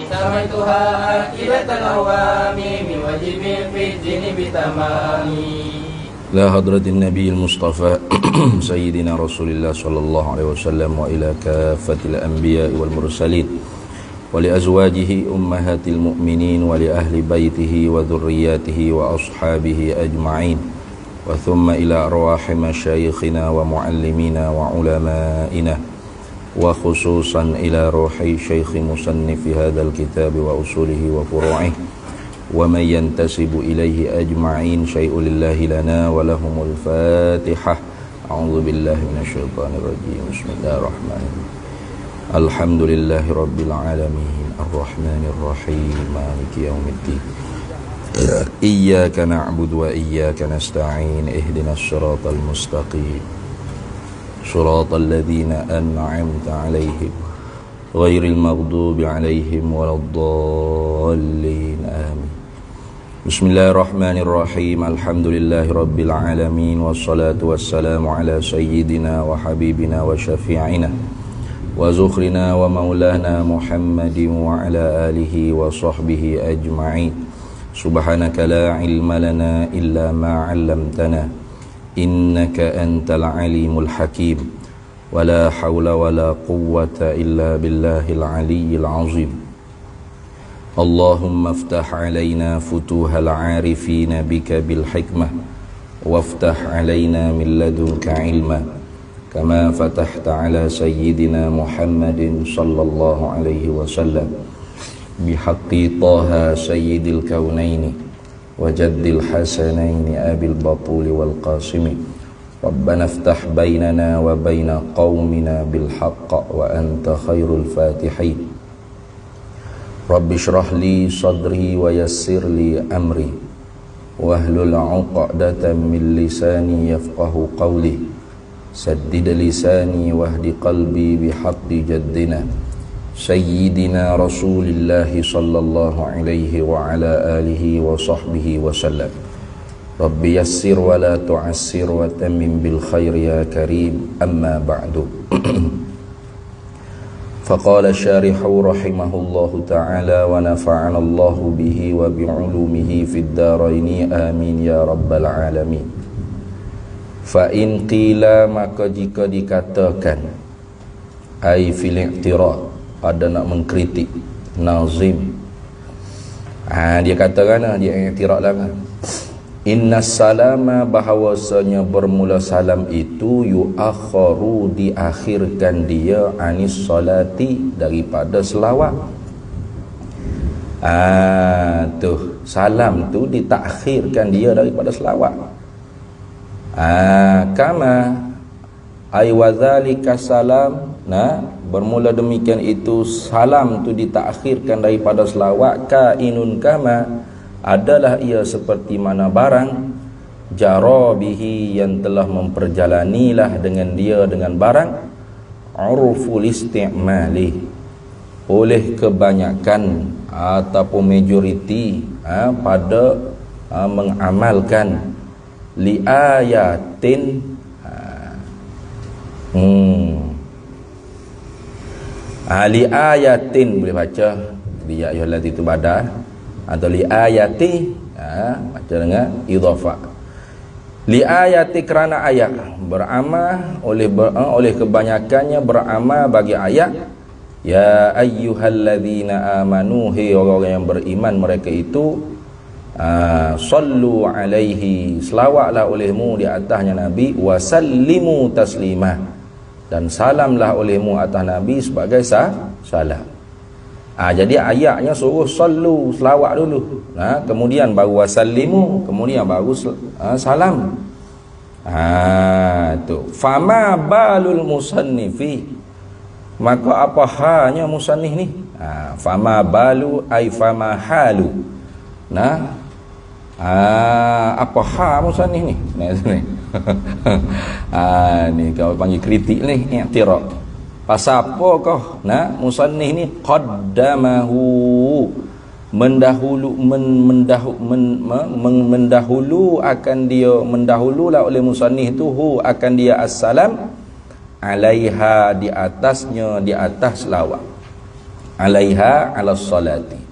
سميتها عاقبة الأوام من وجب في الدين بتمام. إلى حضرة النبي المصطفى سيدنا رسول الله صلى الله عليه وسلم وإلى كافة الأنبياء والمرسلين ولأزواجه أمهات المؤمنين ولأهل بيته وذرياته وأصحابه أجمعين وثم إلى أرواح مشايخنا ومعلمينا وعلمائنا وخصوصا إلى روح شيخ مصنف هذا الكتاب وأصوله وفروعه ومن ينتسب إليه أجمعين. شيء لله لنا ولهم الفاتحة. أعوذ بالله من الشيطان الرجيم. بسم الله الرحمن الرحيم. الحمد لله رب العالمين الرحمن الرحيم مالك يوم الدين إياك نعبد وإياك نستعين اهدنا الصراط المستقيم صراط الذين أنعمت عليهم غير المغضوب عليهم ولا الضالين آمين. بسم الله الرحمن الرحيم. الحمد لله رب العالمين والصلاة والسلام على سيدنا وحبيبنا وشفيعنا وزخرنا ومولانا محمد وعلى آله وصحبه أجمعين. سبحانك لا علم لنا إلا ما علمتنا إنك أنت العليم الحكيم ولا حول ولا قوة إلا بالله العلي العظيم. اللهم افتح علينا فتوح العارفين بك بالحكمة وافتح علينا من لدنك علما كما فتحت على سيدنا محمد صلى الله عليه وسلم بحق طه سيد الكونين وجد الحسنين أبي البطول والقاسم. ربنا افتح بيننا وبين قومنا بالحق وأنت خير الفاتحين. رب اشرح لي صدري ويسر لي أمري واحلل عقدة من لساني يفقه قولي سدد لساني واهد قلبي بحق جدنا سيدنا رسول الله صلى الله عليه وعلى آله وصحبه وسلم. رب يسر ولا تعسر وتمم بالخير يا كريم. أما بعد. فقال الشارح رحمه الله تعالى ونفعنا الله به وبعلومه في الدارين آمين يا رب العالمين. فإن قيل maka jika dikatakan ai fil i'tirad ada nak mengkritik nazim. Dia katakan dia i'tirad lah kan. Inna salama bahawasanya bermula salam itu yuakharu diakhirkan dia anis salati daripada selawat. Tuh salam tu ditakhirkan dia daripada selawat. Kama ay wadzalika salam. Nah, bermula demikian itu salam tu ditakhirkan daripada selawat. Kainun kama adalah ia seperti mana barang jara bihi yang telah memperjalanilah dengan dia dengan barang urful isti'mali oleh kebanyakan ataupun majoriti pada mengamalkan li ayatin li ayatin boleh baca li ayyuhallati tu badal atau li ayati baca dengan idhafah li ayati kerana ayat beramal oleh kebanyakannya beramal bagi ayat. Ya ayyuhalladzina amanu hai orang yang beriman mereka itu sallu alaihi selawatlah olehmu di atasnya Nabi wasallimu taslimah dan salamlah olehmu atas Nabi sebagai salam. Jadi ayatnya suruh sallu selawat dulu, kemudian baru wasallimu, kemudian baru salam. Tu fama balul musannifi maka apa halnya musannif ni? Fama balu ai fama halu. Apa hal musannif ni? Ni kau panggil kritik ni, i'tirad. Pasal apakah musannif ni qaddamahu mendahulu akan dia mendahululah oleh musannif tu akan dia assalam alaiha di atasnya di atas selawat. alaiha ala salati.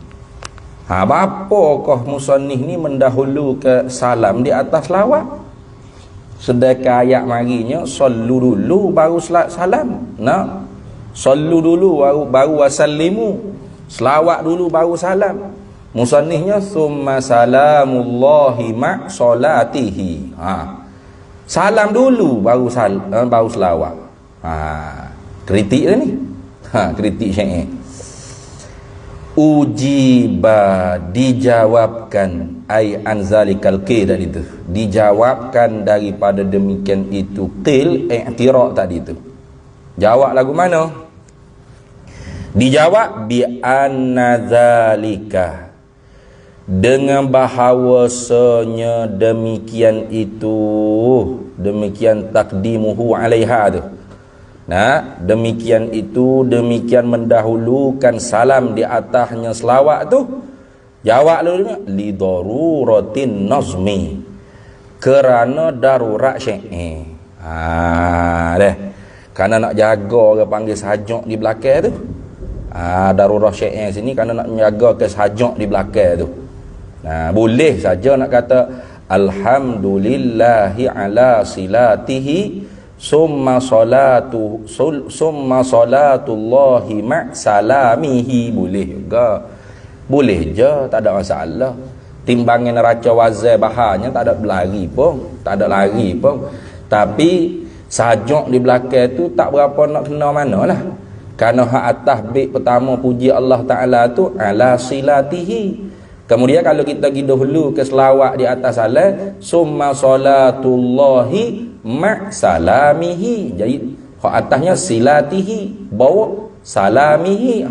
Apakah musannif ni mendahulu ke salam di atas selawat? Sedangkan ayat marinya sallu dulu baru salam. Nah, sallu dulu baru wasallimu. Selawat dulu baru salam. Musannifnya summa salamullahi ma salatihi. Salam dulu baru selawat. Kritik dah ni. Kritik syair. Ujiba, dijawabkan, ai anzalikal qil tadi tu, dijawabkan daripada demikian itu, qil i'tiraq tadi tu. Jawab lagu mana? Dijawab bi anna zalika, dengan bahawasanya demikian itu, demikian takdimuhu alaiha tu. Nah, demikian itu, demikian mendahulukan salam di atasnya selawat tu. Jawab dulunya li daruratin nazmi, kerana darurat syair. Deh. Kerana nak jaga orang panggil sajak di belakang tu. Darurat syair sini kerana nak menjaga ke sajak di belakang tu. Boleh saja nak kata alhamdulillahi ala silatihi summa salatullahi ma salamihi. Boleh juga, boleh je, tak ada masalah. Timbangan neraca wazan bahannya tak ada berlari pun, tak ada lari pun. Tapi sajak di belakang tu tak berapa nak kena mana lah. Kerana hak atas bait pertama puji Allah Ta'ala tu ala silatihi. Kemudian kalau kita pergi dahulu ke selawat di atas salat, summa salatullahi ma salamihi. Jadi hak atasnya silatihi, bawah salamihi.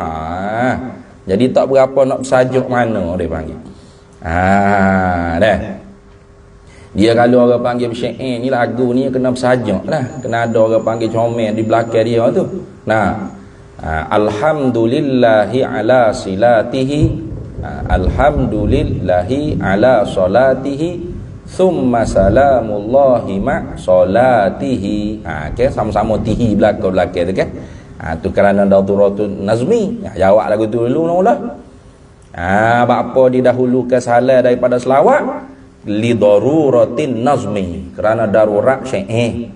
Jadi tak berapa nak bersajuk mana dia panggil. Dah. Dia kalau orang panggil syair ni, lagu ni kena bersajuk lah. Kena ada orang panggil comel di belakang dia tu. Alhamdulillahi ala silatihi, alhamdulillahi ala salatihi, thumma salamullahi ma salatihi. Okay, sama-sama tihi belakang tu kan. Tu kerana daruratun nazmi. Jawab lagu tu dulu mula. Apa didahulukan salat daripada selawat? Li daruratin nazmi, kerana darurat syair.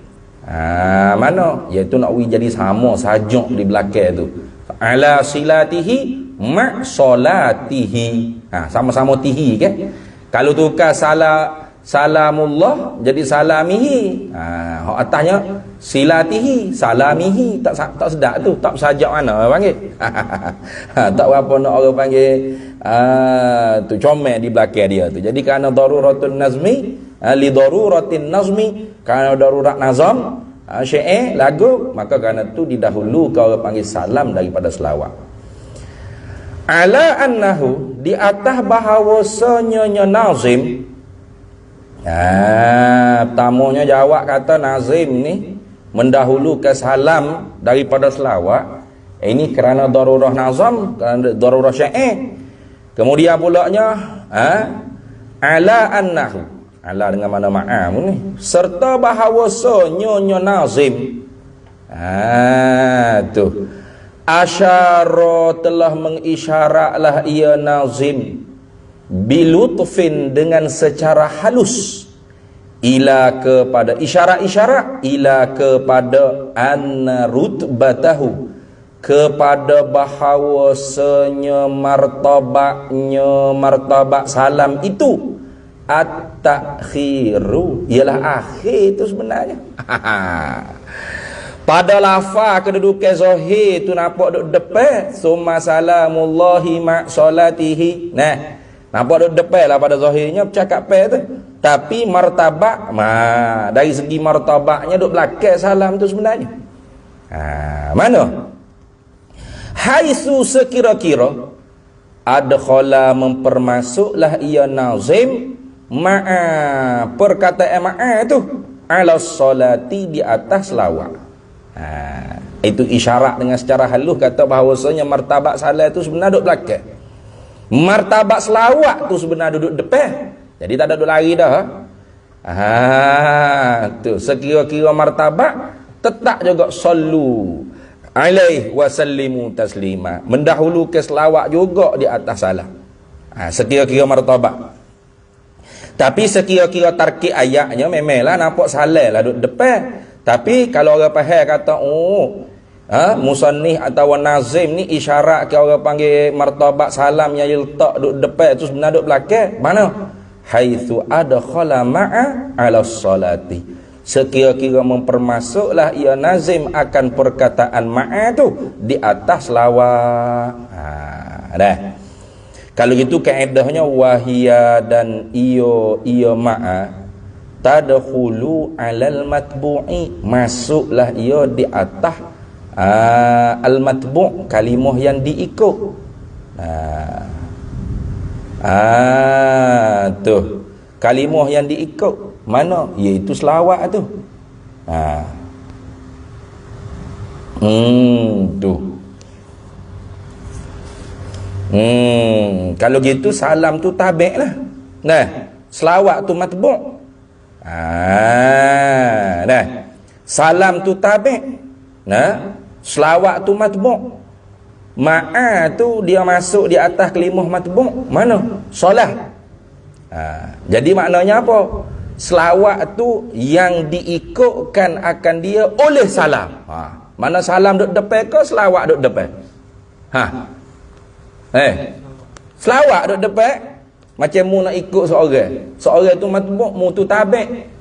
Mana? Iaitu nak jadi sama sajak di belakang tu. Ala silatihi ma salatihi. Sama-sama tihi kan. Kalau tukar salamullah jadi salamihi. Hak atasnya silatihi salamihi, tak sedap tu, tak sajak mana orang panggil. Tak berapa nak orang panggil tu comel di belakang dia tu. Jadi kerana daruratun nazmi, li daruratin nazmi, kerana darurat nazam syair lagu, maka kerana tu didahulu kau orang panggil salam daripada selawat. Ala annahu, di atas bahawasanya nazim. Pertamanya jawab kata nazim ni mendahulukan salam daripada selawat. Ini kerana darurah nazam, kerana darurah syair. Kemudian pulaknya ala annahu, ala dengan mana ma'am ni, serta bahawasanya nazim. Tu asyara, telah mengisyaratlah ia nazim bilutfin, dengan secara halus, ila kepada isyarat-isyarat, ila kepada anna rutbatahu, kepada bahawasanya martabat salam itu at-takhiru, ialah akhir itu sebenarnya. Pada lafaz kedudukan zahir tu nampak duk depan, summa salamullahi ma salatihi. Nampak duk depan lah pada zahirnya bercakap tu. Tapi martabat, dari segi martabatnya duk belakang salam tu sebenarnya. Mana? Haitsu sekira-kira adkhala, mempermasuklah ia nazim ma'a, perkataan ma'a tu, ala salati, di atas selawat. Itu isyarat dengan secara halus kata bahawasanya martabat salat tu sebenarnya duduk belakang, martabat selawat tu sebenarnya duduk depan. Jadi tak ada duduk lari dah. Tu sekira-kira martabat tetap juga sallu Alaihi wasallimu taslima. Mendahulukan selawat juga di atas salam. Sekira-kira martabat. Tapi sekira-kira tarkib ayatnya memanglah nampak salah lah duduk depan. Tapi kalau orang faham kata musannif atau nazim ni isyarat ke orang panggil martabat salam yang letak duduk depan tu sebenarnya duduk belakang. Mana? Haitsu adkhala ma'a 'ala salati. Sekira-kira mempermasuklah ia nazim akan perkataan ma'a tu di atas selawat. Dah. Kalau gitu kaedahnya wahia dan iyo ma'a tadkhulu 'alal matbu'i, masuklah ia di atas al-matbu', kalimah yang diikut. Tuh kalimah yang diikut mana? Iaitu selawat tu. Tuh. Kalau gitu salam tu tabi' lah. Nah, selawat tu matbu'. Nah, salam tu tabi'. Nah, selawat tu matbu'. Ma'a tu dia masuk di atas kalimah matbu'. Mana? Solat. Jadi maknanya apa? Selawat tu yang diikutkan akan dia oleh salam. Mana salam duduk depan ke selawat duduk depan? Selawat duduk depan. Macam mu nak ikut seorang tu matbu', mu tu tabi'.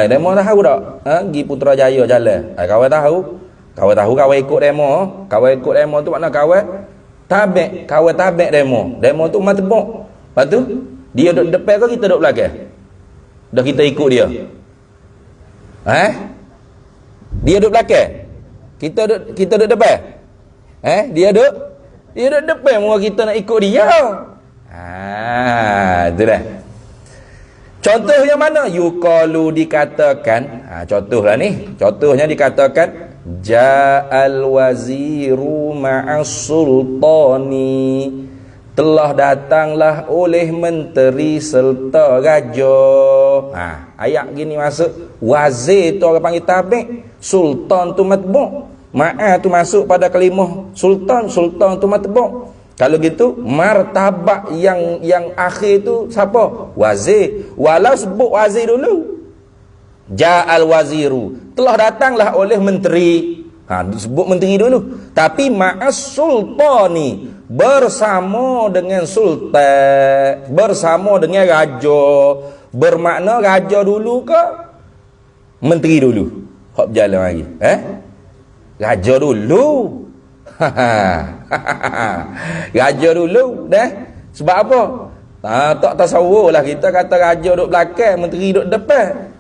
Demo tahu tak? Pergi Putrajaya jalan. Kawan tahu? Kawan ikut demo. Kawan ikut demo tu makna kawan tabi' demo. Demo tu matbu'. Lepas tu dia duduk depan ke kita duduk belakang? Dah kita ikut dia. Dia duduk belakang. Kita duduk depan. Dia duduk depan, mula kita nak ikut dia. Itu dah. Contoh yang mana? Yuqalu dikatakan, contohlah ni. Contohnya dikatakan ja'al waziru ma'as sultani, telah datanglah oleh menteri serta raja. Ayat gini masuk. Wazir tu orang panggil tabi', sultan tu matbu'. Ma'a tu masuk pada kalimah sultan, sultan tu matbu'. Kalau gitu martabak yang akhir tu siapa? Wazir. Walau sebut wazir dulu. Ja'al waziru, telah datanglah oleh menteri. Disebut menteri dulu. Tapi ma'as sultani, bersama dengan sultan, bersama dengan raja. Bermakna raja dulu ke menteri dulu? Hop berjalan lagi. Raja dulu. Raja dulu dah. Sebab apa? Tak tasawur lah kita kata raja duduk belakang, menteri duduk depan.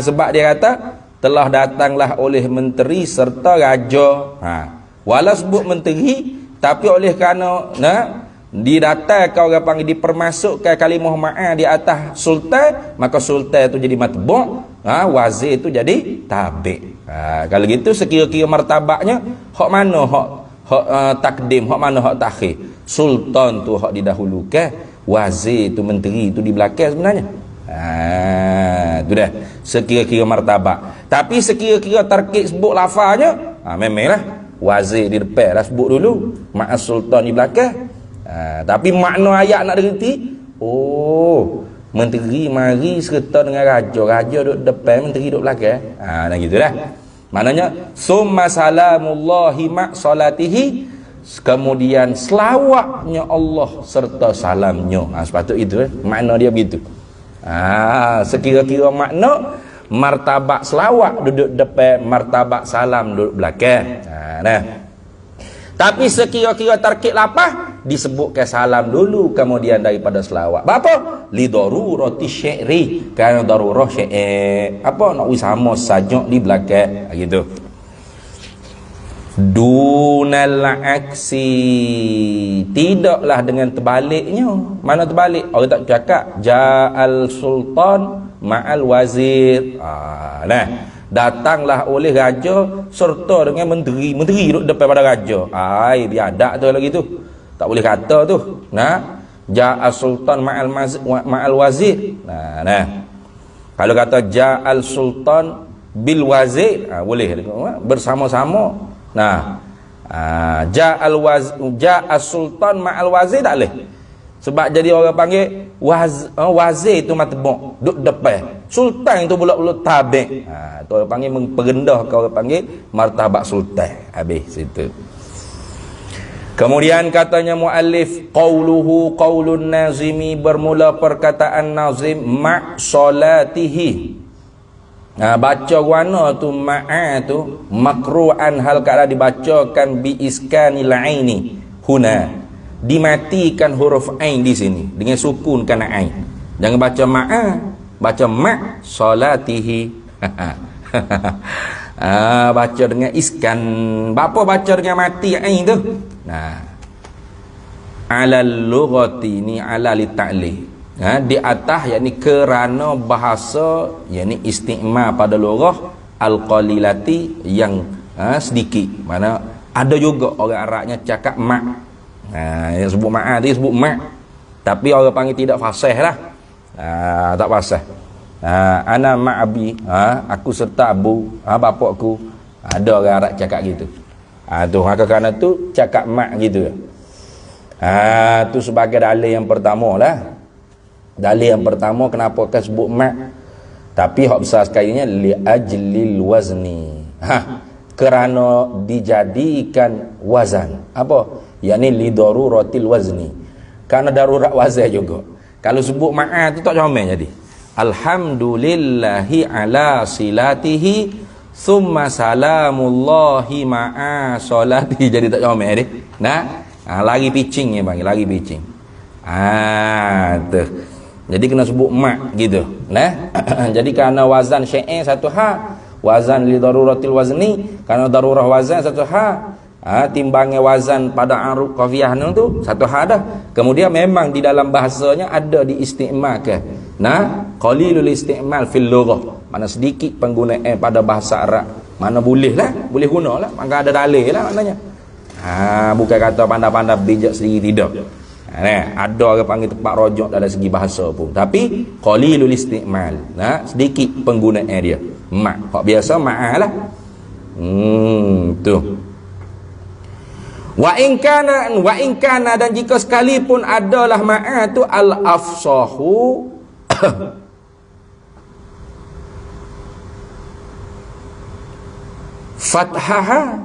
Sebab dia kata telah datanglah oleh menteri serta raja. Walau sebut menteri, tapi oleh kerana didatangkan orang panggil dipermasukkan kalimah ma'a di atas sultan, maka sultan tu jadi matbu', wazir tu jadi tabi'. Kalau gitu sekira-kira martabaknya hak mana hak takdim, hak mana hak takhir? Sultan tu hak didahulukan, wazir tu menteri tu di belakang sebenarnya. Tu dah sekira-kira martabak. Tapi sekira-kira tarkib sebut lafaznya, memanglah wazir di depan dah sebut dulu, ma'as sultan di belakang. Tapi makna ayat nak direti, menteri mari serta dengan raja duduk depan, menteri duduk belakang. Nah gitulah. Maknanya summa salamullahi ma' salatihi, kemudian selawatnya Allah serta salamnya. Sepatut itu makna dia begitu. Sekira-kira makna martabak selawat duduk depan, martabak salam duduk belakang. Tapi sekira-kira tarkib lapah disebutkan salam dulu kemudian daripada selawat. Apa? Li darurati syi'ri, kerana darurah syair. Apa nak sama sajak di belakang gitu. Dunal aksi, tidaklah dengan terbaliknya. Mana terbalik? Orang tak cakap ja'al sultan ma'al wazir. Datanglah oleh raja serta dengan menteri duduk depan pada raja. Biadak tu lagi tu. Tak boleh kata tu. Ja'al sultan ma'al wazir. Kalau kata ja'al sultan bil wazir, boleh bersama-sama. Nah, ja'as sultan ma'al wazir tak boleh. Sebab jadi orang panggil wazir itu matbuk, duk depan. Sultan itu pula tabi'. Tu orang panggil memperendahkan, orang panggil martabat sultan. Habis situ. Kemudian katanya muallif, qauluhu qaulun nazimi, bermula perkataan nazim ma' salatihi. Baca warna tu ma'a tu makru'an hal kala dibacakan bi iskanil aini huna, dimatikan huruf ain di sini dengan sukunkan ain. Jangan baca ma'a, baca ma' salatihi. Baca dengan iskan. Bapa baca dengan mati ain tu. Nah, alal lughati ni ala li ta'li. Di atas yakni kerana bahasa yakni isti'ma pada lughah al-qalilati yang sedikit. Mana ada juga orang Arabnya cakap ma'. Yang sebut ma'a dia sebut ma'. Tapi orang panggil tidak fasih lah. Tak fasih. Ana ma'abi, aku serta abu, bapak aku. Ada orang Arab cakap gitu. Tu kerana tu cakap ma' gitu. Tu sebagai dalil yang pertama lah. Dalil yang pertama kenapa kan sebut ma'. Tapi hak besar sekalinya li ajlil wazni. Kerana dijadikan wazan. Apa? Yakni li daruratil wazni. Karena darurat wazan juga. Kalau sebut ma'a tu tak comel jadi. Alhamdulillahi ala silatihi thumma salamullahi ma'a salatihi. Jadi tak comel dia. Nah, lari pitching ya bang, lari pitching. Tu. Jadi kena sebut ma' gitu. Nah, jadi kerana wazan syair satu ha, wazan li daruratil wazni, kerana darurah wazan satu ha. Timbangnya wazan pada aruf qafiyah tu satu ha dah. Kemudian memang di dalam bahasanya ada diistimalkan. Nah, qalilul istimal fil lughah. Mana sedikit penggunaan pada bahasa Arab. Mana boleh lah, boleh gunalah. Maka ada dalil lah maknanya. Bukan kata pandai-pandai bijak sendiri, tidak. Ada orang panggil tempat rojok dalam segi bahasa pun. Tapi qalilul istimal. Nah, sedikit penggunaan dia. Ma'. Hak biasa ma'alah. Tu. Wa in kana dan jika sekalipun adalah ma'a tu al-afsahu fathaha,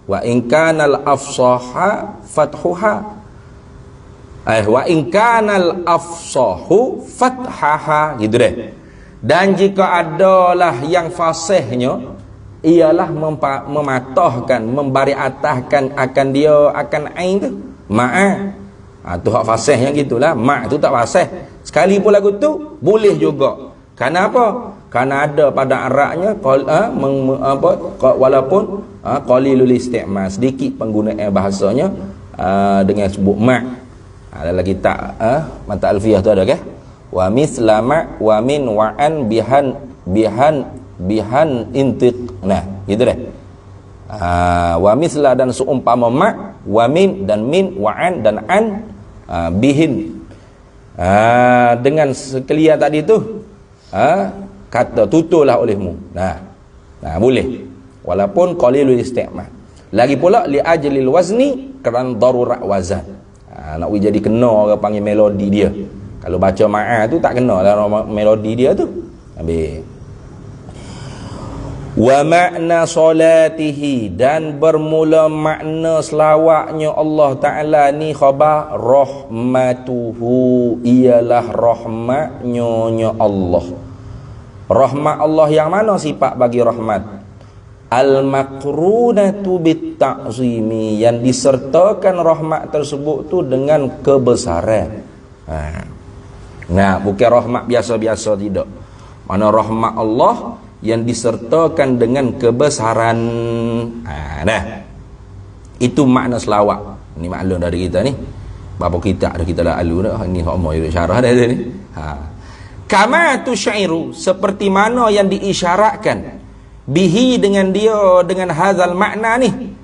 wa in kana al-afsaha fathuha. Wa in kana al-afsahu fathaha, gitu deh. Dan jika adalah yang fasihnya ialah mematahkan, membari atahkan akan dia akan ain tu ma'a. Tu hak fasih yang gitulah. Ma' tu tak fasih. Sekali pun lagu tu boleh juga. Kenapa? Kerana ada pada Arabnya walaupun qalilul isti'mal, sedikit penggunaan bahasanya dengan sebut ma'. Dalam kitab mata alfiyah tu ada ke? Wa misla ma' wa min wa an bihan intiq. Nah, gitu deh. Wa misla dan seumpama ma', wa min dan min, wa an dan an, bihin. Dengan sekalian tadi tu kata tuturlah olehmu. Nah, boleh. Walaupun qalilul isti'mal. Lagi pula li ajlil wazni, kerana darurat wazan. Nak jadi kena orang panggil melodi dia. Kalau baca ma'a tu tak kena lah melodi dia tu. Habis. Wa makna salatihi, dan bermula makna selawatnya Allah Ta'ala ni khabar rahmatuhu, ialah rahmatnya Allah. Rahmat Allah yang mana sifat bagi rahmat? Al-makrunatu bit-ta'zimi, yang disertakan rahmat tersebut tu dengan kebesaran. Nah, bukan rahmat biasa-biasa, tidak. Mana rahmat Allah yang disertakan dengan kebesaran. Itu makna selawat. Ini maklum dari kita ni. Berapa kitab dah kita dah alu dah. Ini hak mau syarah dah ni. Kama tu syairu, seperti mana yang diisyaratkan bihi dengan dia, dengan hazal makna ni.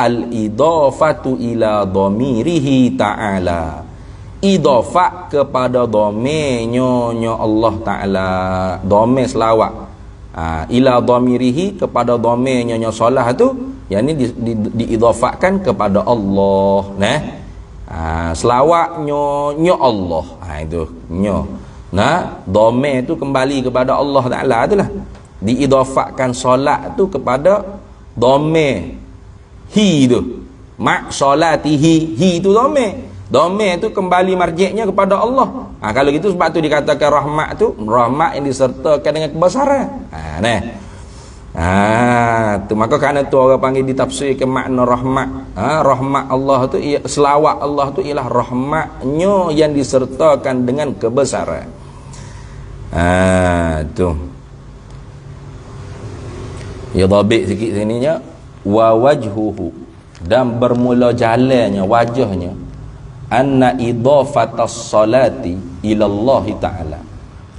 Al-idafatu ila dhamirihi ta'ala, idafat kepada domainnya Allah Ta'ala. Domain selawat ila dhamirihi, kepada dhamirnya nya solah tu, yang ni diidhafahkan kepada Allah, nah. Selawatnya nya Allah, itu nya. Nah, dhamir tu kembali kepada Allah Taala itulah. Diidhafahkan solat tu kepada dhamir hi tu. Mak solatihi, hi tu dhamir. Dhamir tu kembali marjiknya kepada Allah. Kalau gitu sebab tu dikatakan rahmat tu, rahmat yang disertakan dengan kebesaran. Tu maka kerana tu orang panggil ditafsirkan makna rahmat. Rahmat Allah tu, selawat Allah tu ialah rahmatnya yang disertakan dengan kebesaran. Tu. Ya dhabit sikit sininya, wa wajhuhu, dan bermula jalannya, wajahnya, anna idhafatas salati ilallahi ta'ala,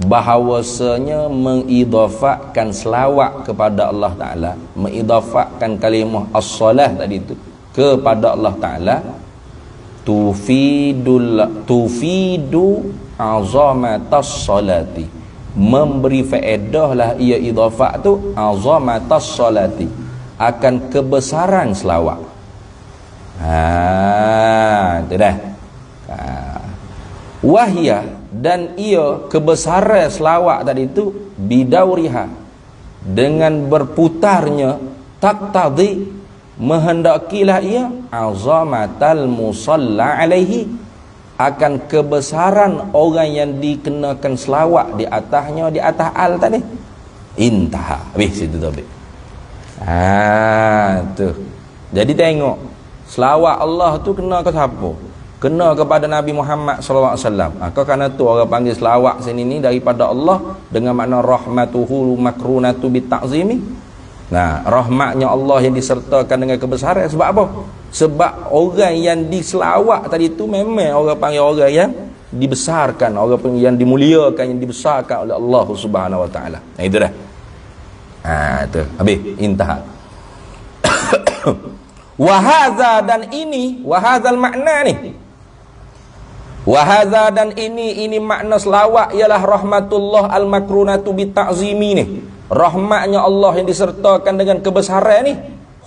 bahawasanya mengidhafakkan selawat kepada Allah Ta'ala, mengidhafakkan kalimah as-salah tadi itu kepada Allah Ta'ala, tufidu azamatas salati, memberi faedah lah ia idhafak tu, azamatas salati, akan kebesaran selawat. Itu dah. Wahya, dan ia kebesaran selawat tadi itu, bidauriha, dengan berputarnya, taqtadi, menghendakilah ia, azamatal musalla alaihi, akan kebesaran orang yang dikenakan selawat di atasnya, di atas al tadi. Intaha. Habis situ tadi. Tu. Jadi tengok, selawat Allah tu kena ke siapa? Kena kepada Nabi Muhammad sallallahu alaihi wasallam. Kerana tu orang panggil selawat sini ni daripada Allah dengan makna rahmatuhu makrunatu bitta'zimi. Nah, rahmatnya Allah yang disertakan dengan kebesaran. Sebab apa? Sebab orang yang diselawat tadi tu memang orang panggil orang yang dibesarkan, orang panggil yang dimuliakan, yang dibesarkan oleh Allah Subhanahu wa taala. Itu dah. Tu. Habis intah. Wahaza, dan ini, wahazal makna ni, wahaza, dan ini makna selawat ialah rahmatullah al-makrunatu bita'zimi ni, rahmatnya Allah yang disertakan dengan kebesaran ni,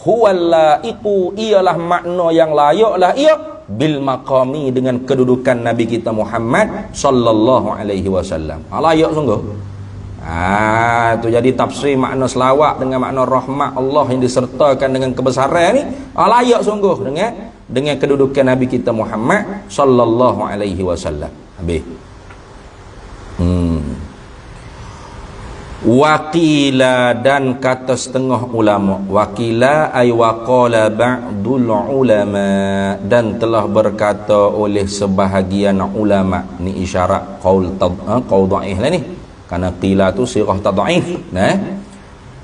huwallaiqu, ialah makna yang layaklah ia, bil maqami, dengan kedudukan Nabi kita Muhammad sallallahu alaihi wasallam. Layak sungguh. Tu jadi tafsir makna selawat dengan makna rahmat Allah yang disertakan dengan kebesaran ni, layak sungguh dengan kedudukan Nabi kita Muhammad sallallahu alaihi wasallam. Habis. Waqila, dan kata setengah ulama, waqila ay waqala ba'dul ulama, dan telah berkata oleh sebahagian ulama. Ni isyarat qaul dhaif lah ni, kerana qila tu sirah tad'if.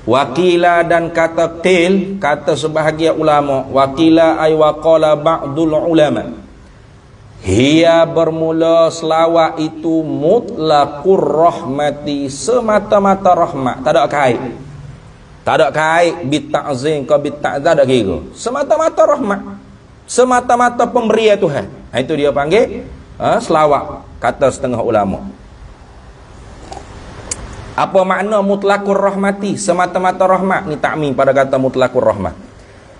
Waqila, dan kata qil, kata sebahagian ulama, waqila ay waqala ba'dul ulama, hiya, bermula selawat itu, mutlaqur rahmati, semata-mata rahmat, tak ada kait, tak ada kait bita'zim ke bita'zah, tak kira, semata-mata rahmat, semata-mata pemberian Tuhan. Itu dia panggil selawat, kata setengah ulama. Apa makna mutlaqur rahmati, semata-mata rahmat? Ni takmim pada kata mutlaqur rahmat.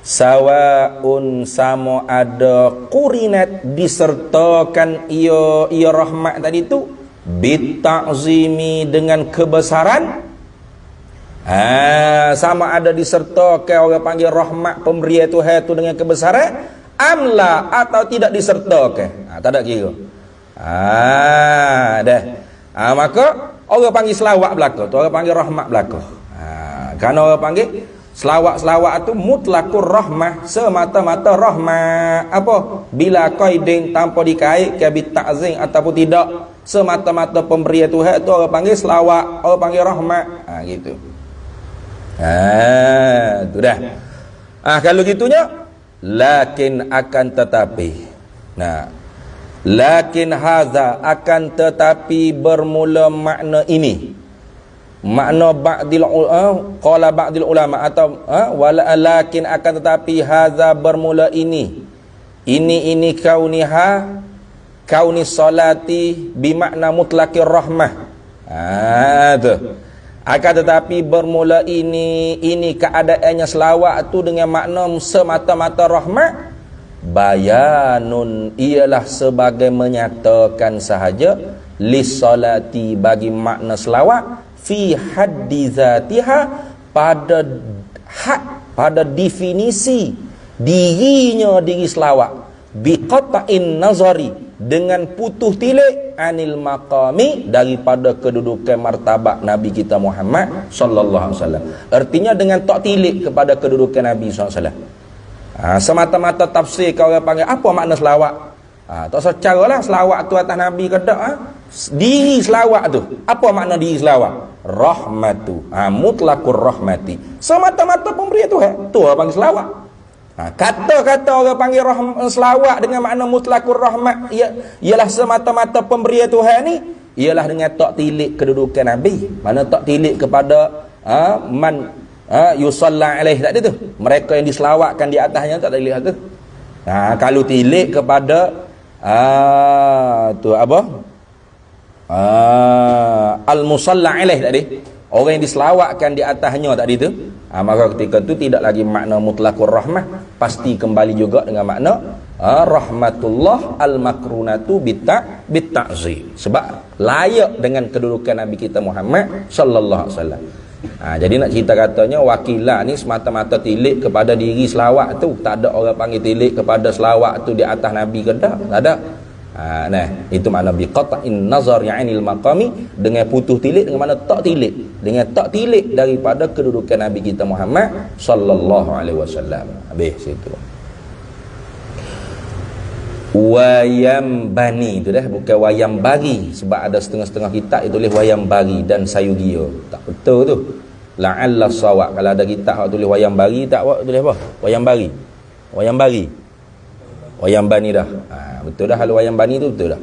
Sawaun, sama ada, qurinat, disertakan ia rahmat tadi tu, bita'zimi, dengan kebesaran. Sama ada disertakan orang panggil rahmat pemberian Tuhan tu dengan kebesaran, amla, atau tidak disertakan. Tak ada kira. Dah. Maka orang panggil selawat belaka tu, orang panggil rahmat belaka. Kerana orang panggil selawat tu mutlaqur rahmah, semata-mata rahmat. Apa? Bila qaidin, tanpa dikait ke bita'zim ataupun tidak, semata-mata pemberian Tuhan tu orang panggil selawat, orang panggil rahmat. Gitu. Tu dah. Kalau gitunya, lakin, akan tetapi. Lakin haza, akan tetapi, bermula makna ini, makna qala ba'dil ulama, atau walakin, akan tetapi, haza, bermula ini kauni salati bimakna mutlaqir rahmah. Tu Akan tetapi bermula ini keadaannya selawat tu dengan makna semata-mata rahmat, bayanun ialah sebagai menyatakan sahaja lissalati bagi makna selawat fi haddi zatiha pada definisi dirinya diri selawat biqata'in nazari dengan putus tilik anil maqami daripada kedudukan martabat Nabi kita Muhammad sallallahu alaihi wasallam. Artinya dengan tak tilik kepada kedudukan Nabi sallallahu alaihi wasallam. Semata-mata tafsir kau orang panggil apa makna selawat. Tak secara lah selawat tu atas Nabi ke tak. Diri selawat tu. Apa makna diri selawat? Rahmatu. Mutlakur rahmati. Semata-mata pemberi Tuhan. Tu orang panggil selawat. Kata-kata orang panggil selawat dengan makna mutlakur rahmat ialah semata-mata pemberi Tuhan ni ialah dengan tak tilik kedudukan Nabi. Mana tak tilik kepada man yusalla alaih tadi tu. Mereka yang diselawatkan di atasnya tak tilik tu. Kalau tilik kepada tu apa? Al-musalla alaih tadi. Orang yang diselawatkan di atasnya tadi tu, maka ketika tu tidak lagi makna mutlakur rahmah, pasti kembali juga dengan makna rahmatullah al-makrunatu bitta'zim. Sebab layak dengan kedudukan Nabi kita Muhammad sallallahu alaihi wasallam. Jadi nak cerita katanya wakilah ni semata-mata tilik kepada diri selawat tu. Tak ada orang panggil tilik kepada selawat tu di atas Nabi ke tak? Tak ada. Itu makna biqata'in nazar ya'anil maqami, dengan putus tilik dengan makna tak tilik, dengan tak tilik daripada kedudukan Nabi kita Muhammad sallallahu alaihi wasallam. Habis situ. Wayam bani tu dah, bukan wayam bagi, sebab ada setengah-setengah kitab itu tulis wayam bagi dan sayugia. Tak betul tu. La'alla sawab. Kalau ada kitab hak tulis wayam bagi, tak buat tulis apa? Wayam bagi. Wayam bagi. Wayam bani dah. Betul dah, kalau wayam bani tu betul dah.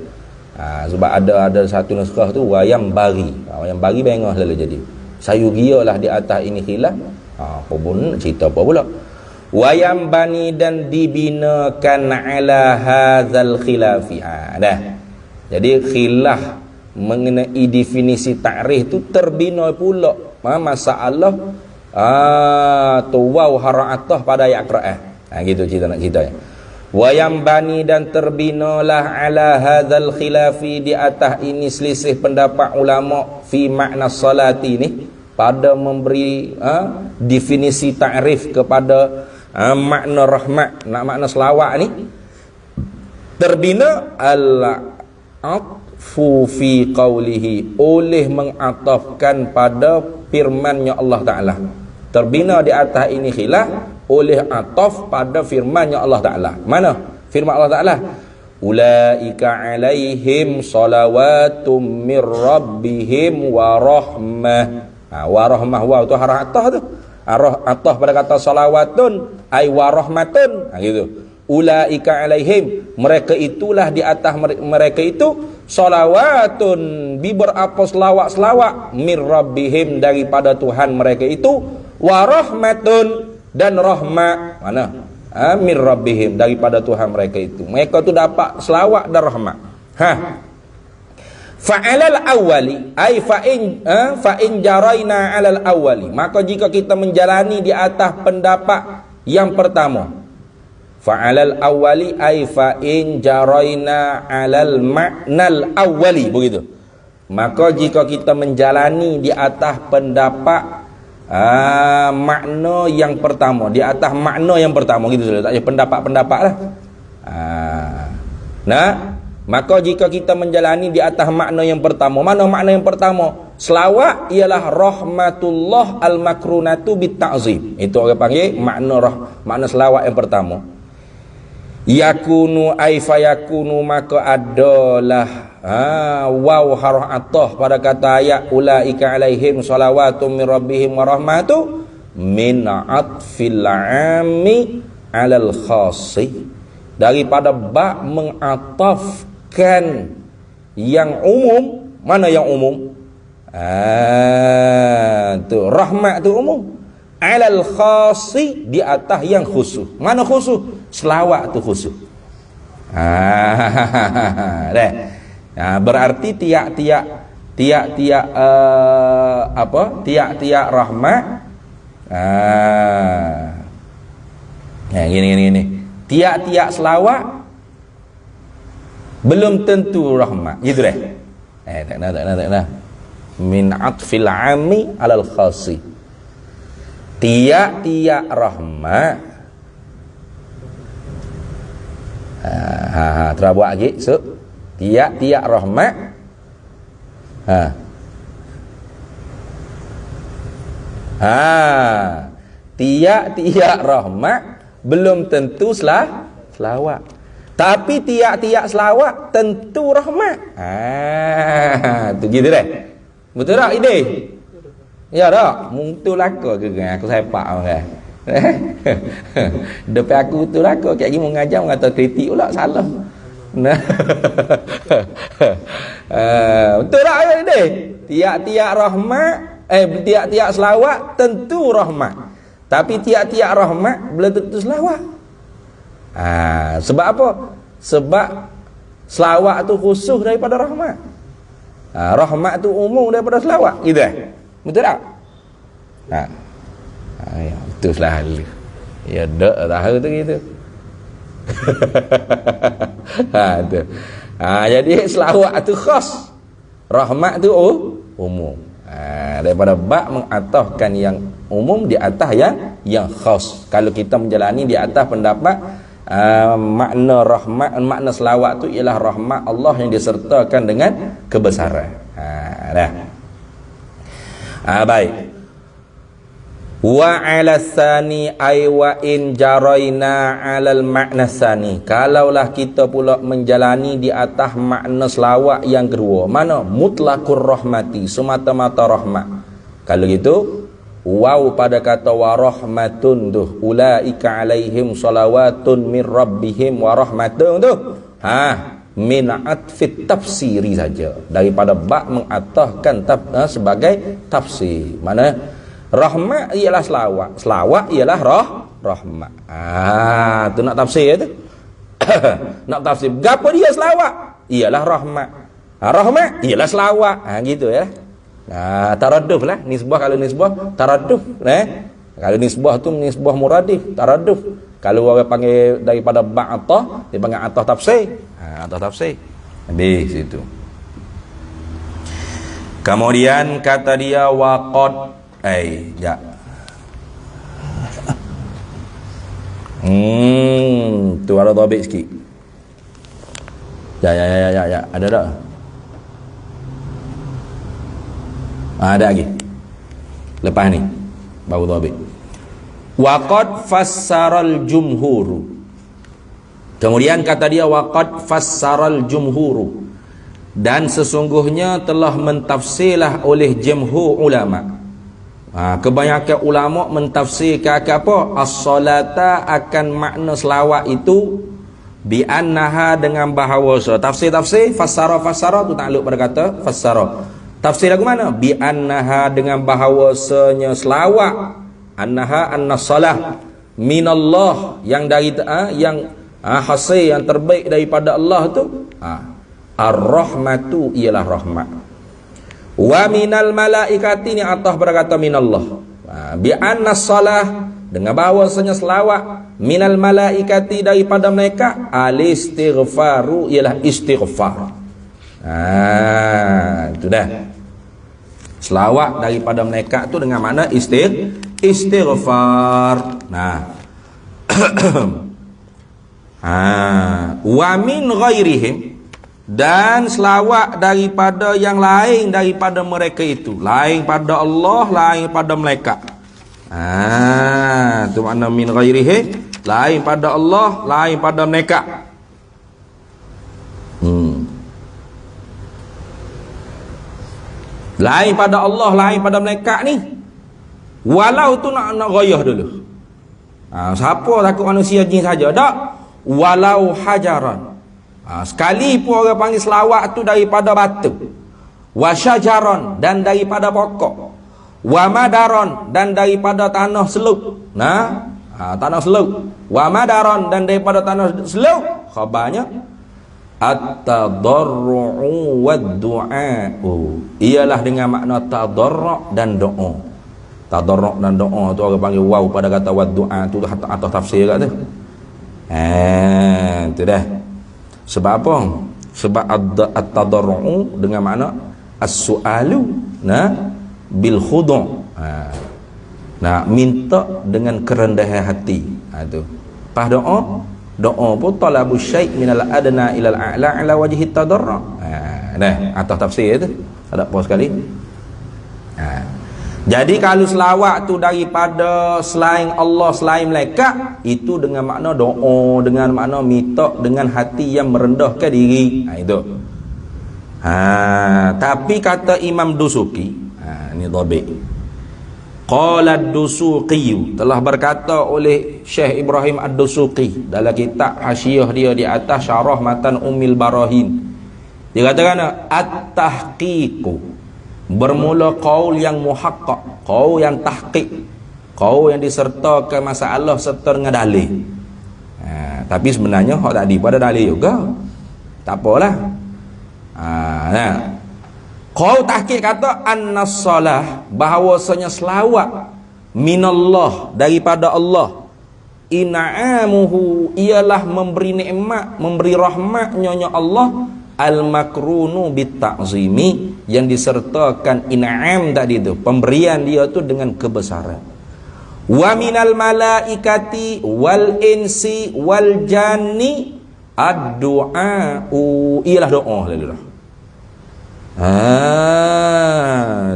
Sebab ada satu naskah tu wayam bari. Wayam bari bengah lalu jadi. Sayugia lah di atas ini khilaf. Apa pun nak cerita apa pula. Wayam bani dan dibinakan ala hadzal khilafi. Dah. Jadi khilaf mengenai definisi takrif tu terbina pula masalah tu waw hara'atah pada ayat Quran. Gitu cerita nak cerita. Wayam bani dan terbinalah ala hadzal khilafi di atas ini selisih pendapat ulama fi makna salati ni pada memberi definisi takrif kepada makna rahmat, makna selawat ni terbina al-atfu fi qawlihi, oleh mengatafkan pada firman-Nya Allah Ta'ala. Terbina di atas ini khilaf oleh ataf pada firman-Nya Allah Ta'ala. Mana firman Allah Ta'ala? Ulaika alaihim salawatum mir rabbihim wa rahmah. Wa rahmah, wa tu harah ataf tu. Ataf pada kata salawatun ay wa rahmatun. Gitu. Ulaika alaihim, mereka itulah di atas mereka itu salawatun, berapa selawat-selawat mir rabbihim daripada Tuhan mereka itu, wa rahmatun dan rahmat. Mana? Mir rabbihim daripada Tuhan mereka itu. Mereka tu dapat selawat dan rahmat. Fa'alal awwali ay fa'in jaraina 'alal awwali, maka jika kita menjalani di atas pendapat yang pertama. Fa'alal awwali ay fa'in jaraina 'alal ma'nal awwali, begitu. Maka jika kita menjalani di atas pendapat makna yang pertama, di atas makna yang pertama gitu saja, tak ada pendapat-pendapat lah. Maka jika kita menjalani di atas makna yang pertama, mana makna yang pertama? Selawat ialah rahmatullah al-makrunatu bitta'zim. Itu orang panggil makna selawat yang pertama. Yakunu ay fayakunu, maka adalah waw harah atah pada kata ayat ulaika alaihim salawatum min rabbihim wa rahmatu min atfil ami alal khassi, daripada bab mengatafkan yang umum. Mana yang umum? Tu rahmat tu umum, alal khassi di atas yang khusus. Mana khusus? Selawat tu khusus. Berarti tiap-tiap tiap-tiap tiap-tiap rahmat. Gini. Tiap-tiap selawat belum tentu rahmat. Gitu deh. Tak nak. Min atfil ami alal khasi. Tiap-tiap rahmat. Terus buat lagi. So, tiap-tiap rahmat. Tiap-tiap rahmat belum tentu selawat. Tapi tiap-tiap selawat tentu rahmat. Tu gitu deh. Betul tak ide? Ya tak? Betul lah aku sepak orang. Depan aku betul lah aku kayak gini mengajar mengata kritik pula salah. Nah. Betul tak ide? Tiap-tiap rahmat tiap-tiap selawat tentu rahmat. Tapi tiap-tiap rahmat belum tentu selawat. Sebab apa? Sebab selawat tu khusus daripada rahmat. Rahmat tu umum daripada selawat. Gitu betul tak? Ya, betul lah. Ya dak tahu tu gitu. Tu. Jadi selawat tu khas. Rahmat tu umum. Daripada bab mengatahkan yang umum di atas yang khas. Kalau kita menjalani di atas pendapat makna rahmat, makna selawat tu ialah rahmat Allah yang disertakan dengan kebesaran. Baik. Wa 'ala tsani ay wa in jaraina 'alal makna tsani. Kalaulah kita pula menjalani di atas makna selawat yang kedua, mana mutlaqur rahmati, semata-mata rahmat. Kalau gitu waw pada kata wa rahmatun tu ulaika alaihim salawatun min rabbihim wa rahmatun tu min atfit tafsiri saja, daripada bab mengatahkan sebagai tafsir. Mana rahmat ialah selawat, selawat ialah rahmat. Tu nak tafsir tu. Nak tafsir gapo dia selawat ialah rahmat, rahmat ialah selawat. Gitu ya. Taraduf lah nisbah. Kalau nisbah taraduf, kalau nisbah tu nisbah muradif, taraduf. Kalau orang panggil daripada ba'atah, dia panggil atah tafsir. Atah tafsir. Habis itu. Kemudian kata dia waqad tu ada topik sikit. Ya. Ada tak? Ada lagi. Lepas ni baru topik. Waqad fassaral jumhur. Kemudian kata dia waqad fassaral jumhur, dan sesungguhnya telah mentafsirlah oleh jumhur ulama. Kebanyakan ulama mentafsirkan apa? As-salata akan makna selawat itu bi annaha dengan bahawa tafsir fassara tu takluk pada kata fassara. Tafsir lagu mana? Bi annaha dengan bahawasanya selawat, annaha annas-salah minallah, yang dari yang hasil yang terbaik daripada Allah tu ar-rahmatu ialah rahmat. Wa minal malaikati, ni atas berkata minallah. Bi annas-salah dengan bahawasanya selawat minal malaikati daripada mereka, al-istighfaru ialah istighfar. Itu dah. Selawat daripada mereka tu dengan makna istighfar. Wa min ghairihim, dan selawat daripada yang lain daripada mereka itu, lain pada Allah, lain pada mereka. Tu makna min ghairihim, lain pada Allah, lain pada mereka. Lain pada Allah, lain pada mereka ni. Walau tu nak ghayah dulu. Siapa takut manusia jin saja? Tak. Walau hajaran. Sekali pun orang panggil selawat tu daripada batu. Wa syajaran, dan daripada pokok. Wa madaron, dan daripada tanah seluk. Tanah seluk. Wa madaron, dan daripada tanah seluk. Khabarnya At-tadarru'u wad-du'a'u. Ialah dengan makna tadarru' dan doa. Tadarru' dan doa tu orang panggil waw pada kata wad-du'a tu atau tafsir kat tu. Tu dah. Sebab apa? Sebab at-tadarru'u dengan makna as-su'alu bil khudu'. Nak minta dengan kerendahan hati. Tu. Pas doa pun talabu syai' minal adna ilal a'la ala wajhi tadarru'. Atas tafsir tu. Ada apa sekali. Jadi kalau selawat tu daripada selain Allah, selain malaikat, itu dengan makna doa, dengan makna minta dengan hati yang merendahkan diri. Itu. Tapi kata Imam Dusuki, ni dhabit. Qala ad-Dusuqi, telah berkata oleh Syekh Ibrahim ad-Dusuqi dalam kitab hasyiah dia di atas syarah matan Ummil Barahin. Dia katakan at-tahqiqu, bermula qaul yang muhaqqaq, qaul yang tahqiq, qaul yang disertakan masalah serta dengan dalil. Tapi sebenarnya hak tadi pada dalil juga. Tak apalah. Qaul tahqiq kata annas salah, bahawasanya selawat minallah, daripada Allah, in'amuhu, ialah memberi nikmat, memberi rahmat nyonya Allah, al-makrunu bit-ta'zimi, yang disertakan in'am tadi tu, pemberian dia tu dengan kebesaran. Wa minal malaikati wal insi wal janni ad-du'a'u, ialah doa lalu dah.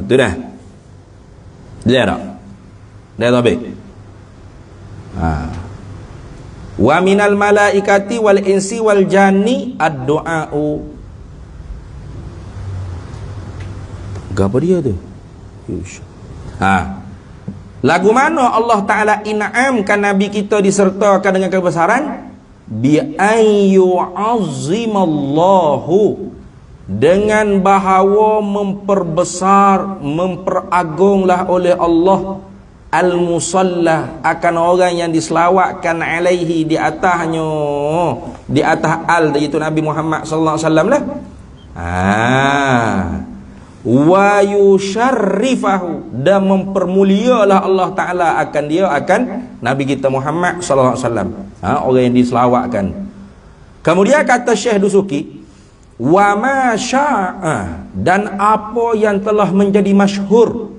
Tu dah. Dia tak? Dia tak habis. Wa minal malaikati wal insi wal janni ad-du'a'u. Apa dia tu? Lagu mana Allah Ta'ala in'amkan Nabi kita disertakan dengan kebesaran? Bi ayyu'azzimallahu, dengan bahawa memperbesar, memperagunglah oleh Allah al-musalla, akan orang yang diselawatkan alaihi, di atasnya, di atas al, iaitu Nabi Muhammad sallallahu alaihi wasallam lah. Wa yusyarrifahu, dan mempermulialah Allah Ta'ala akan dia, akan Nabi kita Muhammad sallallahu alaihi wasallam, orang yang diselawatkan. Kemudian kata Syekh Dusuki, wa ma sya'a, dan apa yang telah menjadi masyhur.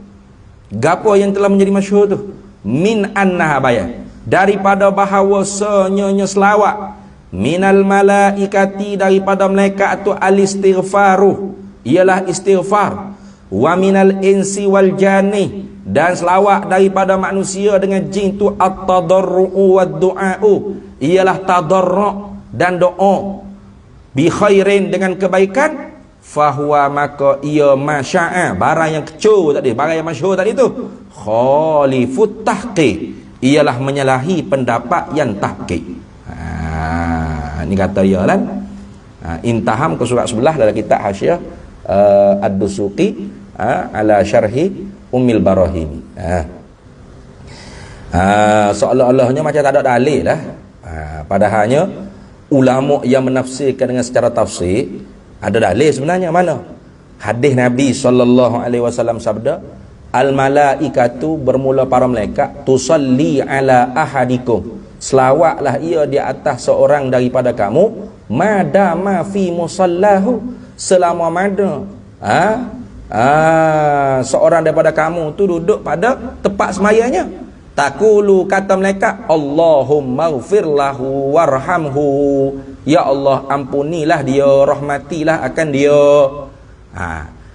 Gapo yang telah menjadi masyhur tu? Min annaha bayah, daripada bahawasanya selawat, minal malaikati, daripada malaikat tu al-istighfaru, ialah istighfar. Wa minal insi wal jani, dan selawat daripada manusia dengan jin tu at-tadarru'u wad-du'a'u, ialah tadarru' dan doa. Bi khairin, dengan kebaikan. Fahuwa, maka ia masya'a, barang yang kecoh tadi, barang yang masyhur tadi tu, khalifut tahqiq, ialah menyalahi pendapat yang tahqiq. Ini kata dia kan. Intaham ke surat 11 dalam kitab hasyiah ad-Dusuqi ala syarhi Ummil Barahin. Seolah-olahnya macam tak ada dalil lah. Padahalnya ulama yang menafsirkan dengan secara tafsir, ada dalil sebenarnya. Mana? Hadis Nabi SAW sabda, al-malaikatu, bermula para malaikat, tusalli ala ahadikum, selawatlah ia di atas seorang daripada kamu, madama fi musallahu, selama mana seorang daripada kamu tu duduk pada tempat semayanya. Takulu, kata malaikat, Allahumma ghfir lahu warhamhu, ya Allah ampunilah dia, rahmatilah akan dia.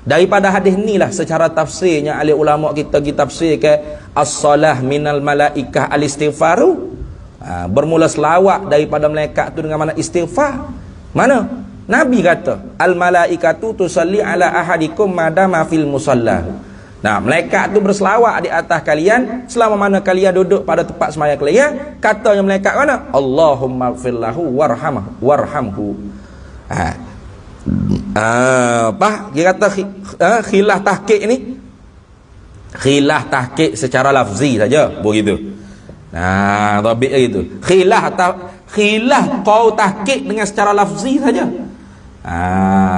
Daripada hadis inilah secara tafsirnya ahli ulama kita tafsirkan as-salah minal malaikah al-istighfaru, bermula selawat daripada malaikat tu dengan mana istighfar. Mana? Nabi kata al-malaikatu tusalli ala ahadikum madama fil musalla. Malaikat tu berselawat di atas kalian selama mana kalian duduk pada tempat sembahyang kalian. Katanya malaikat mana? Allahumma ighfirlahu warhamhu. Dia kata khilaf tahqiq ni, khilaf tahqiq secara lafzi saja begitu. Dhabit gitu. Khilaf qaul tahqiq dengan secara lafzi saja.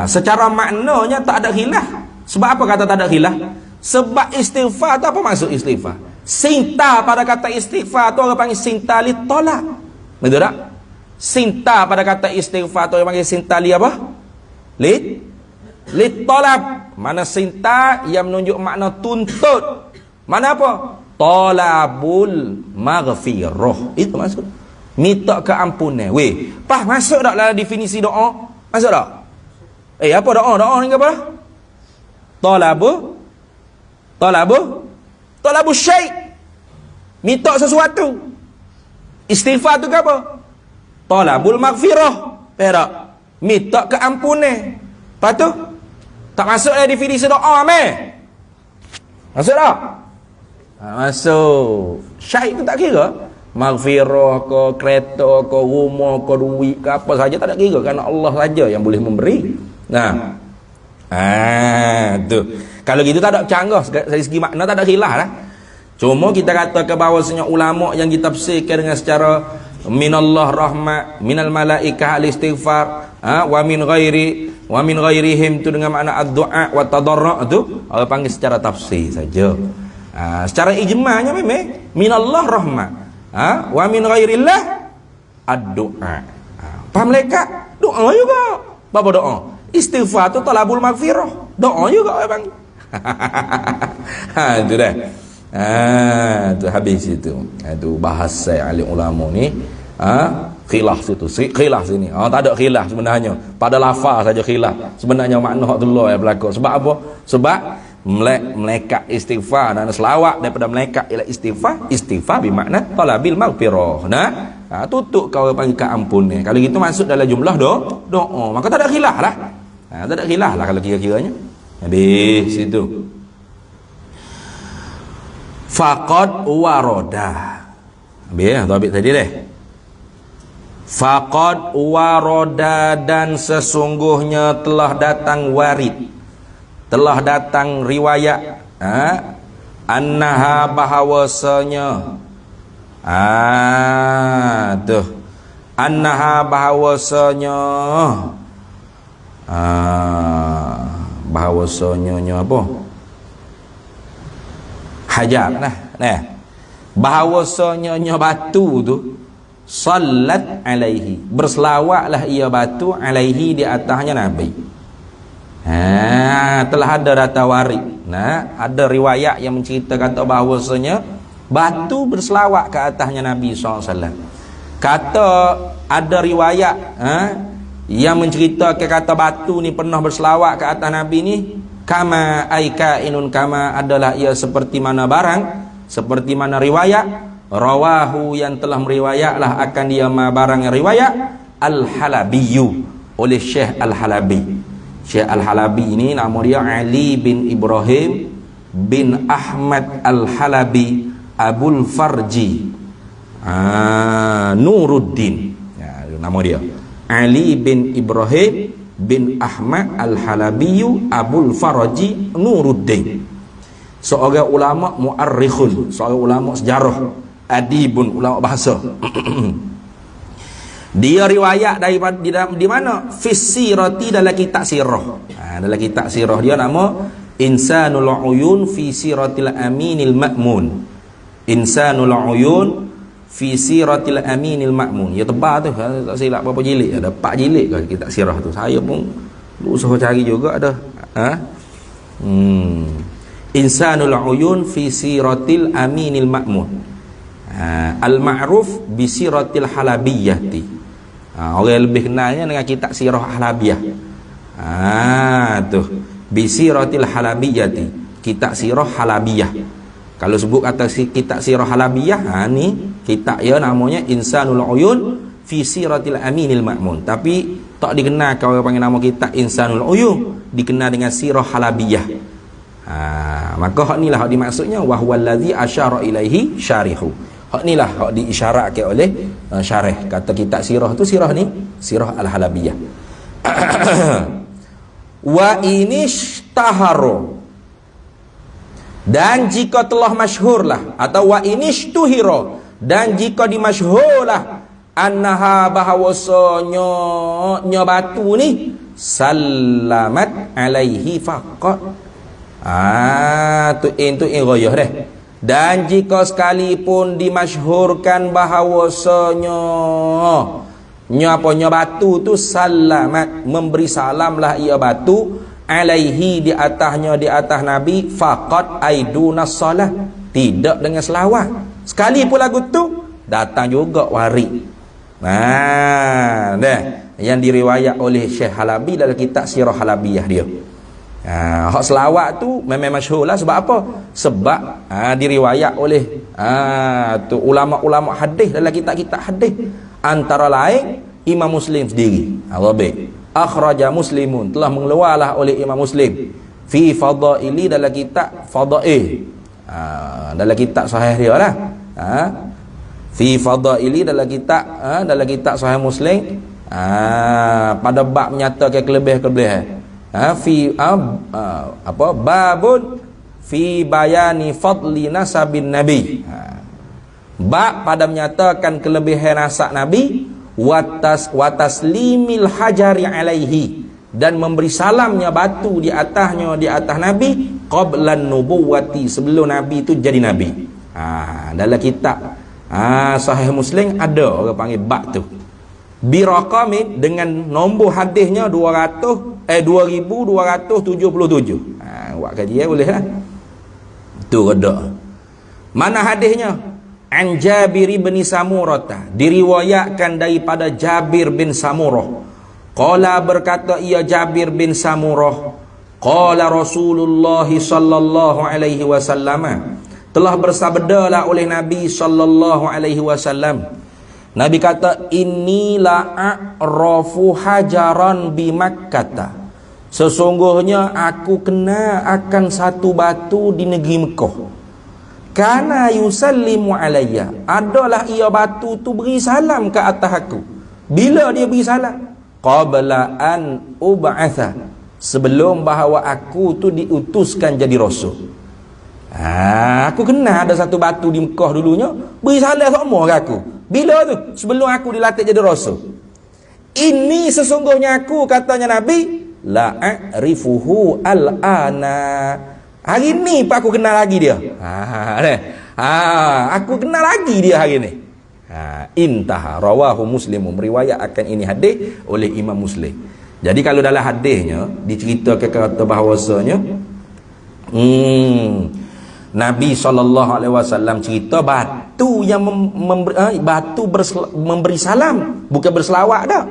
Secara maknanya tak ada khilaf. Sebab apa kata tak ada khilaf? Sebab istighfar tu apa maksud istighfar? Sinta pada kata istighfar tu orang panggil sinta li tolak. Betul tak? Sinta pada kata istighfar tu orang panggil sinta li apa? Li tolak. Mana sinta yang menunjuk makna tuntut. Mana apa? Talabul maghfirah. Itu maksud. Minta keampunan. Weh, masuk tak dalam definisi doa? Masuk tak? Apa doa? Doa ni apa? Talabu syai'. Minta sesuatu. Istighfar tu ke apa? Talabul maghfirah. Tak? Minta keampunan. Lepas tu tak masuk dalam definisi doa meh. Masuk tak? Masuk. Syai' tu tak kira. Maghfirah ke, kereta ke, rumah ke, duit ke, apa saja tak ada kira. Kerana Allah saja yang boleh memberi. Nah. Tu. Kalau gitu tak ada canggah dari segi makna, tak ada khilaf lah. Cuma kita kata ke bahawasanya ulama yang ditafsirkan dengan secara minallah rahmat, minal malaikah al-istighfar, wa min ghairihim tu dengan makna ad-du'a wa tadarru' tu orang panggil secara tafsir saja. Secara ijma'nya memang minallah rahmat, wa min ghairillah ad-du'a. Faham mereka? Doa juga. Apa doa? Istighfar tu talabul maghfirah. Doa juga orang panggil. Itu dah. Tu habis itu. Itu bahasa alim ulama ni. Khilaf situ. Khilaf sini. Tak ada khilaf sebenarnya. Pada lafaz saja khilaf. Sebenarnya makna Allah yang berlaku. Sebab apa? Sebab melekat istighfar dan selawat daripada melekat ialah istighfar. Istighfar bermakna talabil maghfirah. Tutup kau panggil keampunan. Kalau gitu masuk dalam jumlah doa. Maka tak ada khilaf lah. Tak ada khilaf lah kalau kira-kiranya. Habis itu. Faqad waroda. Habis topik tadi deh. Faqad waroda, dan sesungguhnya telah datang warid, telah datang riwayat, annaha bahawasanya, tuh, annaha bahawasanya, bahawasanya apa? Hajar lah. Bahawasanya batu tu salat alaihi, berselawatlah ia batu alaihi di atasnya Nabi. Telah ada data warid. Ada riwayat yang menceritakan bahawasanya batu berselawat ke atasnya Nabi SAW. Kata ada riwayat yang menceritakan kata batu ni pernah berselawat ke atas Nabi ni, kama aika inun, kama adalah ia seperti mana barang, seperti mana riwayat, rawahu yang telah meriwayatlah akan dia barang yang riwayat, Al-Halabiyu, oleh Syekh Al-Halabi. Syekh Al-Halabi ini nama dia Ali bin Ibrahim bin Ahmad Al-Halabi Abul Farji Nuruddin, nama dia Ali bin Ibrahim bin Ahmad Al-Halabiyu Abul Farji Nuruddin, seorang ulama mu'arrikhun, seorang ulama sejarah, adibun, ulama bahasa. Dia riwayat daripada di mana? Fisirati, dalam kitab sirah. Dalam kitab sirah dia nama Insanul Uyun fi Siratil Aminil Ma'mun. Insanul Uyun fi Siratil Aminil Ma'mun. Ya tebal tu, tak silap berapa jilid, ada 4 jilid ke kitab sirah tu. Saya pun usaha cari juga ada. Insanul Uyun fi Siratil Aminil Ma'mun. Al-ma'ruf bi Siratil Halabiyyati. Orang lebih kenalnya dengan kitab sirah Halabiyah. Tu bi Siratil Halabiyyati, kitab sirah Halabiyah. Kalau sebut kata kitab sirah Halabiyah, ni kitab ya namanya Insanul Uyun fi Siratil Aminil Ma'mun. Tapi tak dikenal kalau orang panggil nama kitab Insanul Uyun, dikenal dengan sirah Halabiyah. Maka hak inilah hak dimaksudnya wa huwallazi asyara ilaihi syarihu. Hak inilah hak diisyaratkan oleh syarih. Kata kitab sirah tu sirah ni sirah Al-Halabiyah. Wa inishtaharu, dan jika telah masyhurlah, atau wa inishtuhira, dan jika dimasyhurlah, annaha bahawasanya batu ni sallamat alaihi faqat. Tu ghayah deh. Dan jika sekalipun dimasyhurkan bahawasanya nya batu tu sallamat, memberi salamlah ia batu, alaihi di atas Nabi, faqat aidunas salah, tidak dengan selawat. Sekali pun lagu tu datang juga wari. Dah yang diriwayat oleh Syekh Halabi dalam kitab Sirah Halabiyah dia. Hak selawat tu memang masyhur lah. Sebab apa? Sebab diriwayat oleh tu ulama-ulama hadis dalam kitab-kitab hadis. Antara lain Imam Muslim sendiri. Rabi akhraja Muslimun, telah mengeluarlah oleh Imam Muslim fi fadaili dalam kitab Fadail. Dalam kitab sahih dia lah. Fi fadaili dalam kitab sahih Muslim, pada bab menyatakan kelebihan-kelebihan. Babun fi bayani fadli nasabin nabi. Bab pada menyatakan kelebihan nasab nabi, wataslimil hajari alaihi, dan memberi salamnya batu di atas nabi, qablan nubuwati, sebelum nabi itu jadi nabi. Dalam kitab sahih Muslim ada orang panggil bab tu biraqamin, dengan nombor hadisnya 2277. Buat kajian boleh lah. Tu ada. Mana hadisnya? An Jabir bin Samurah, diriwayatkan daripada Jabir bin Samurah. Qala, berkata ia Jabir bin Samurah, qala Rasulullah sallallahu alaihi wasallam, telah bersabdalah oleh Nabi sallallahu alaihi wasallam. Nabi kata, inni la'arafu hajaran bi Makkah, sesungguhnya aku kenal akan satu batu di negeri Mekah. Kana yusallimu alayya, adalah ia batu tu beri salam ke atas aku. Bila dia beri salam? Qabla an ub'atha, sebelum bahawa aku tu diutuskan jadi rasul. Aku kenal ada satu batu di Mekah dulunya beri salam sama ke aku. Bila tu? Sebelum aku dilatih jadi rasul. Ini sesungguhnya aku, katanya Nabi, la'arifuhu al-ana, hari ni pak aku kenal lagi dia. Aku kenal lagi dia hari ni. Intaha rawahu Muslim, meriwayatkan ini hadis oleh Imam Muslim. Jadi kalau dalam hadisnya diceritakan kata bahawasanya Nabi SAW cerita batu yang memberi salam, bukan berselawat dah.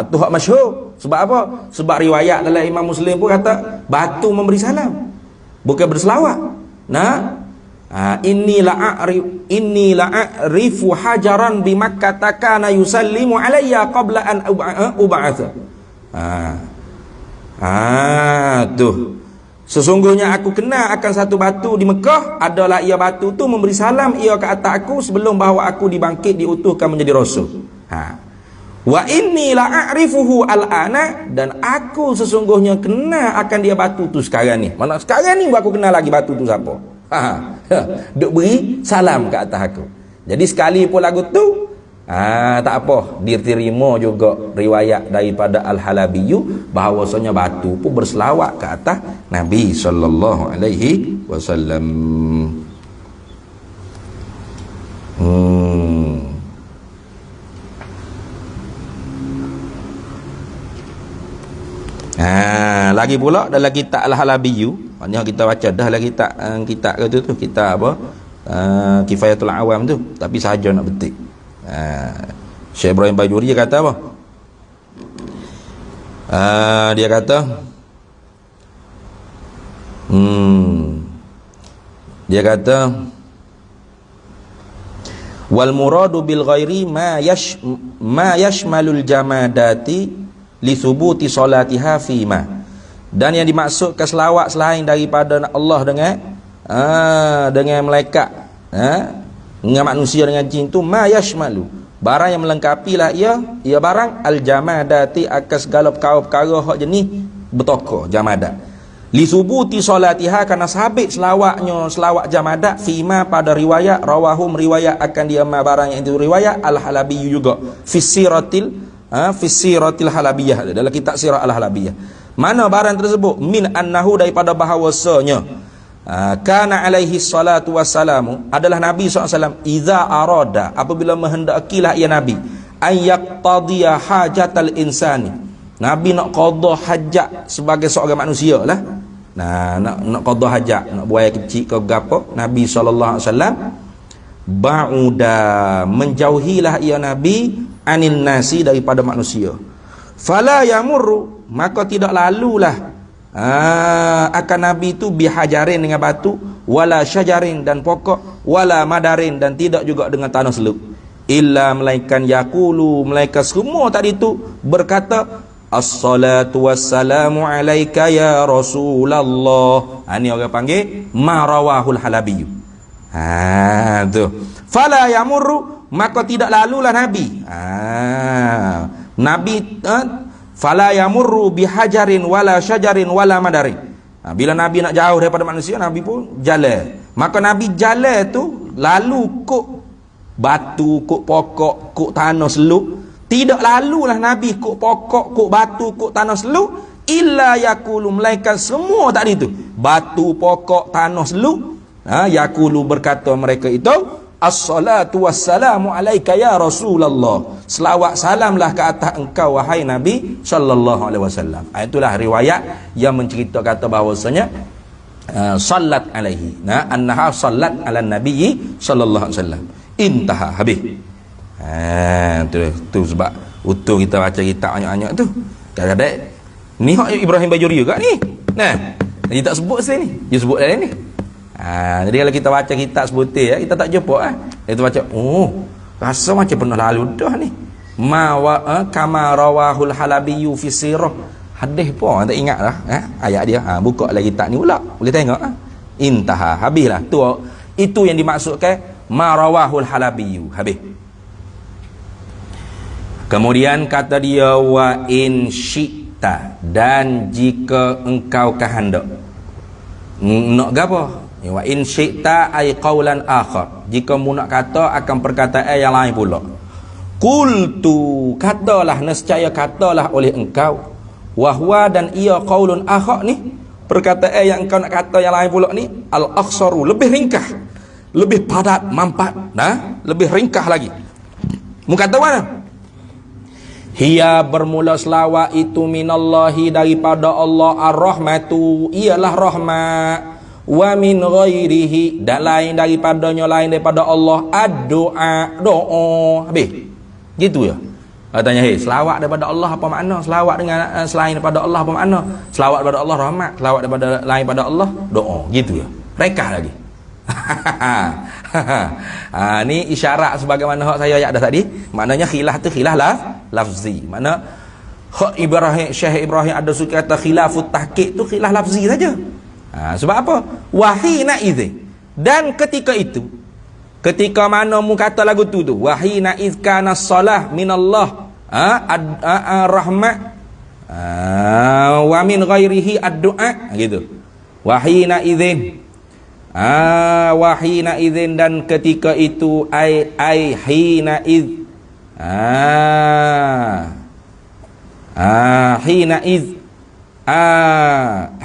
Itu hak masyhur. Sebab apa? Sebab riwayat dalam Imam Muslim pun kata batu memberi salam, bukan berselawat. Inni la'arifu hajaran bi Makkah kana yusallimu alayya qabla an ub'atha. Tuh. Sesungguhnya aku kenal akan satu batu di Mekah, adalah ia batu tu memberi salam ia ke atas aku sebelum bahawa aku dibangkit diutuhkan menjadi rasul. Wa inni la'arifuhu al-ana, dan aku sesungguhnya kenal akan dia batu tu sekarang ni. Mana sekarang ni aku kenal lagi batu tu siapa. Duk beri salam ke atas aku. Jadi sekali pun lagu tu tak apa, diterima juga riwayat daripada Al-Halabiyu bahawasanya batu pun berselawat ke atas Nabi sallallahu alaihi wasallam. Lagi pula dalam kitab Al-Halabiyu, maknanya kita baca dah lagi kitab tu kitab apa, Kifayatul Awam tu, tapi sahaja nak betik. Syekh Ibrahim Bajuri dia kata apa? Dia kata wal muradu bil ghairi ma yashmalul jamadati li thubuti salatiha fima, dan yang dimaksudkan selawat selain daripada Allah dengan malaikat, dengan manusia, dengan jin tu ma yashmalu, barang yang melengkapilah ia barang al jamadati, akan segala perkara-perkara hak jenis bertokah jamadat, li thubuti salatiha, karena sabit selawat jamadat, fima pada riwayat, rawahum riwayat akan dia ma barang yang itu riwayat Al-Halabi juga fi siratil fi siratil halabiyah, dalam kitab sirah al-halabiyah. Mana barang tersebut? Min annahu, daripada bahawasanya kana alaihi salatu wassalamu, adalah Nabi SAW iza arada, apabila menghendakilah ia Nabi, ayyaqtadiya hajatal insani, Nabi nak qada hajat sebagai seorang manusia lah. Nah, nak qada hajat, nak buaya kecil ke gapo, Nabi SAW ba'uda, menjauhilah ia Nabi anin nasi, daripada manusia. Fala yamurru, maka tidak lalulah akan Nabi itu bihajarin, dengan batu, wala syajarin, dan pokok, wala madarin, dan tidak juga dengan tanah seluk, illa melainkan yakulu, melainkan semua tadi itu berkata as-salatu wassalamu alaika ya Rasulullah. Ini orang panggil ma rawahul halabiyyu. Tu fala yamurru, maka tidak lalulah Nabi. Nabi fala yamurru bihajarin wala syajarin wala madarin. Bila Nabi nak jauh daripada manusia, Nabi pun jalan. Maka Nabi jalan tu lalu kok batu, kok pokok, kok tanah seluk. Tidak lalulah Nabi kok pokok, kok batu, kok tanah seluk, illa yakulu, melainkan semua tadi itu, batu, pokok, tanah seluk, yakulu, berkata mereka itu, as-salatu wassalamu alaika ya Rasulullah, selawat salamlah ke atas engkau wahai Nabi sallallahu alaihi wasallam. Itulah riwayat yang menceritakan kata bahawasanya sallat alaihi, annaha sallat ala nabiyyi sallallahu alaihi wasallam. Intaha, habis. Tu sebab utuh kita baca kitab banyak-banyak tu. Kadang-kadang ni hak Ibrahim Bajuri juga ni. Nah, dia tak sebut sini ni. Dia sebut dalam ni. Jadi kalau kita baca kitab sebutir, kita tak jumpa kita baca, rasa macam pernah lalu dah ni. Kama rawahul halabiyyu fi sirah. Hadis pun tak ingat dah ayat dia. Buka lagi kitab ni pula. Boleh tengok Intaha, habislah. Itu yang dimaksudkan ma rawahul halabiyyu, habis. Kemudian kata dia wa in syi'ta, dan jika engkau kehendak. Nak gapo? Wa in syi'ta ay qaulan akhar, jika mu nak kata akan perkataan yang lain pula. Qultu, katalah, nescaya katalah oleh engkau, wa huwa, dan ia qaulun akhar ni, perkataan yang engkau nak kata yang lain pula ni, al akhsaru, lebih ringkas, lebih padat, mampat, lebih ringkas lagi. Mu kata mana? Hiya, bermula selawat itu, minallahi, daripada Allah, ar-rahmatu, ialah rahmat, wa min ghairihi, dan lain daripadanya, lain daripada Allah, ad-doa, doa. Habis gitu ya. Tanya, selawat daripada Allah apa makna? Selawat dengan selain daripada Allah apa makna? Selawat daripada Allah rahmat, selawat daripada lain daripada Allah doa. Gitu ya. Rekah lagi. Ni isyarat sebagaimana hak saya ayat dah tadi. Maknanya khilaf tu khilaf lafzi. Makna hak Syekh Ibrahim ada suka kata khilafut tahqiq tu khilaf lafzi saja. Sebab apa? Wahina idzin, dan ketika itu, ketika mana mu kata lagu tu wahina izkana salah minallah rahmat wa min ghairihi ad-du'a, gitu. Wahina idzin, wahina idzin, dan ketika itu ai hina iz, hina iz,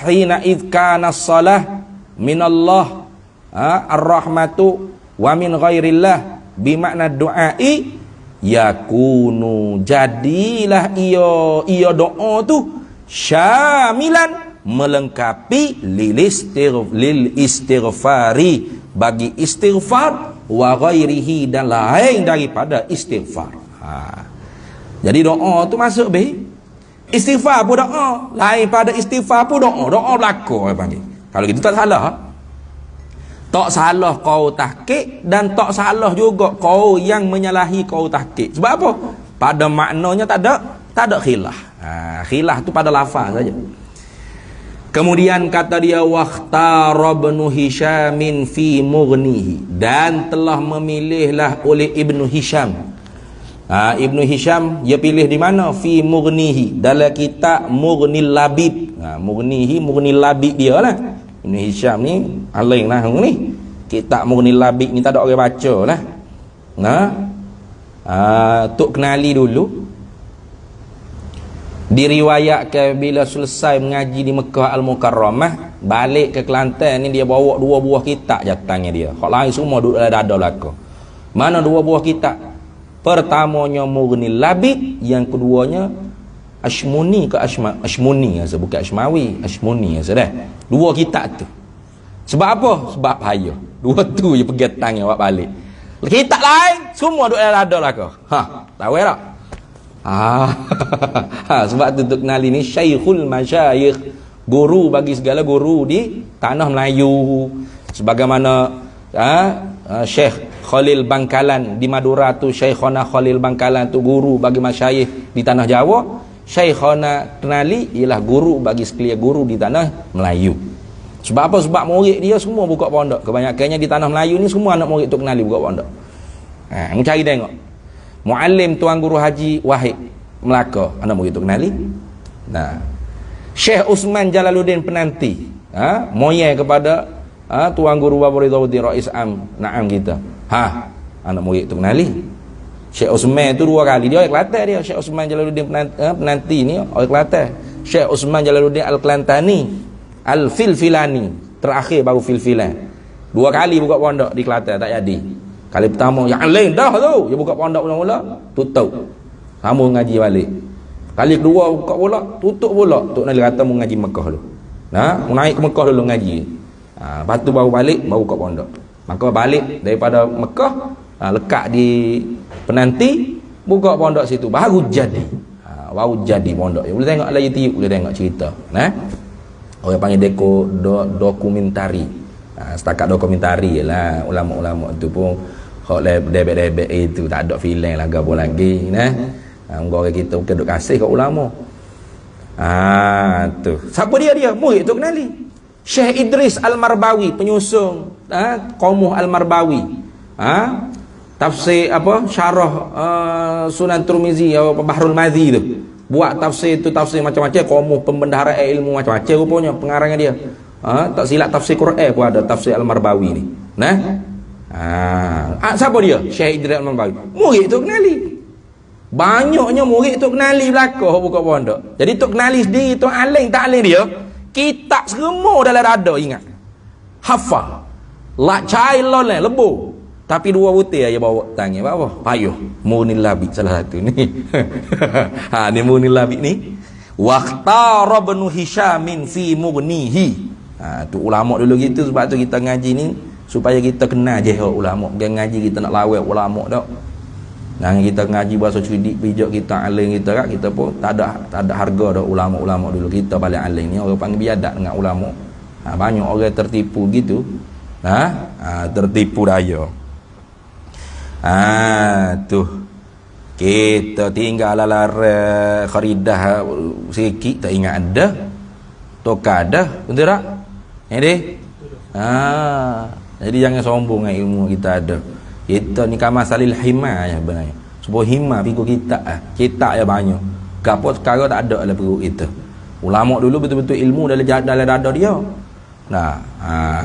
hina iz kana salah minallah ar-rahmatu wa min ghairillah, bimakna du'ai yakunu, jadilah ia doa tu syamilan, melengkapi lil istighfari, bagi istighfar, wa ghairihi, dan lain daripada istighfar. Jadi doa tu masuk istighfar pun doa, lain pada istighfar pun doa belaka panggil. Kalau gitu tak salah. Tak salah kau tahqiq, dan tak salah juga kau yang menyalahi kau tahqiq. Sebab apa? Pada maknanya tak ada khilaf. Khilaf tu pada lafaz saja. Kemudian kata dia waqtara ibnu Hisyamin fi mughnihi, dan telah memilihlah oleh Ibnu Hisyam. Ibnu Hisyam dia pilih di mana? Fi mughnihi, dalam kitab Mughnil Labib. Mughnihi, Mughnil Labib dia lah. Ibnu Hisyam ni aling lah ni. Kitab Mughnil Labib ni tak ada orang baca lah. Tok kenali dulu. Diriwayatkan bila selesai mengaji di Mekah Al-Mukarramah, balik ke Kelantan ni dia bawa 2 buah kitab jatangnya dia. Hak lain semua duduk dalam dada belaka. Mana 2 buah kitab? Pertamanya Mughnil Labib, yang keduanya Ashmuni ke Ashmuni rasa, bukan Ashmawi, Ashmuni rasa dah. 2 kitab tu. Sebab apa? Sebab bahaya. 2 tu je pergi tangnya buat balik. Kitab lain semua duduk dalam dada belaka. Tahu tak? Sebab tu untuk kenali ni Syekhul Masyayikh, guru bagi segala guru di tanah Melayu. Sebagaimana Syekh Khalil Bangkalan di Madura tu, Syekhona Khalil Bangkalan tu guru bagi masyayikh di tanah Jawa. Syekhona Kenali ialah guru bagi sekalian guru di tanah Melayu. Sebab apa? Sebab murid dia semua buka pondok. Kebanyakannya di tanah Melayu ni semua anak murid tu Kenali buka pondok. Cari tengok Muallim Tuan Guru Haji Wahid Melaka, anak murid tu Kenali. Nah, Syekh Usman Jalaluddin Penanti, moyang kepada Tuan Guru Babu Ridhanuddin Rais Am Naam kita. Anak murid tu Kenali. Syekh Usman tu 2 kali dia orang Kelantan dia. Syekh Usman Jalaluddin Penanti ni orang Kelantan. Syekh Usman Jalaluddin Al-Kelantani Al-Filfilani, terakhir baru Filfilan. 2 kali buka pondok di Kelantan tak jadi. Kali pertama yang lain dah tu, dia buka pondok mula-mula tutup, sambung ngaji balik. Kali kedua buka pula tutup pula. Tok Nali kata mau ngaji Mekah dulu. Mau naik ke Mekah dulu ngaji. Lepas tu baru balik, baru buka pondok. Maka balik daripada Mekah, lekat di Penanti, buka pondok situ, baru jadi. Baru jadi pondok. Boleh tengok lagi tiup, boleh tengok cerita. Orang panggil dokumentari. Setakat dokumentari lah. Ulama-ulama tu pun hok debek-debek itu tak ada filem lah gapo lagi orang kita bukan duk kasih kat ulama. Tu siapa dia murid tu Kenali. Syekh Idris Al-Marbawi, penyusung Qaumuh Al-Marbawi. Tafsir apa syarah Sunan Tirmizi atau Bahrul Madhi tu. Buat tafsir tu, tafsir macam-macam, Qaumuh pembendaharaan ilmu macam-macam rupanya pengarangnya dia. Tak silap tafsir Quran pun ada tafsir Al-Marbawi ni. Siapa dia? Syekh Idris Al-Marbawi. Murid tu Kenali. Banyaknya murid tu Kenali belakang buka pondok. Jadi tu Kenali sendiri tu alim tak alim dia, kitab semua dalam dada ingat. Hafal. Lak cailon lebu. Tapi 2 butir aja bawa tangan. Apa? Payuh. Mughnil Labib salah satu ni. Ni Mughnil Labib ni. Waqtara ibn Hishamin fi mughnihi. Tu ulama dulu gitu. Sebab tu kita ngaji ni supaya kita kenal je ulama. Bukan ngaji kita nak lawat ulama dak. Kita ngaji bahasa cerdik bijak kita alim kita kat, kita pun tak ada harga dak ulama-ulama dulu. Kita paling alim ni orang panggil biadab dengan ulama. Banyak orang tertipu gitu. Tertipu daya. Tu kita tinggal lara kharidah sikit tak ingat ada. Tokar dah, betul tak? Jadi jangan sombong dengan ilmu kita ada. Kita ni kamasalil hima ya sebenarnya. Sebuah hima pikul kita ya banyak. Gapo sekarang tak ada dalam perut kita. Ulama dulu betul-betul ilmu dalam dada dia.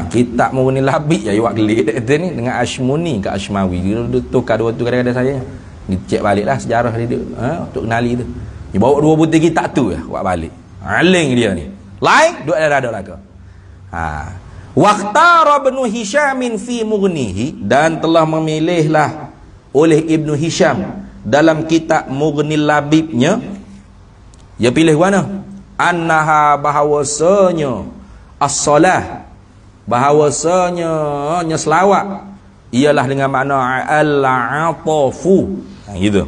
Kitab Mughnil Labib ya awak gelik ni dengan Ashmuni ke Ashmawi. Dia tukar 2 tu kadang-kadang saya. Dicek baliklah sejarah dia untuk kenali tu. Dia bawa 2 butir kitab tu awak balik. Aling dia ni. Lain duk dalam dada belaka. Waqtara ibn Hishamin fi mughnihi, dan telah memilihlah oleh Ibnu Hisham dalam kitab Mughnil Labibnya. Dia pilih mana? Annaha, bahawasanya as-salah, bahawasanya selawat ialah dengan makna al-atafu. Gitu.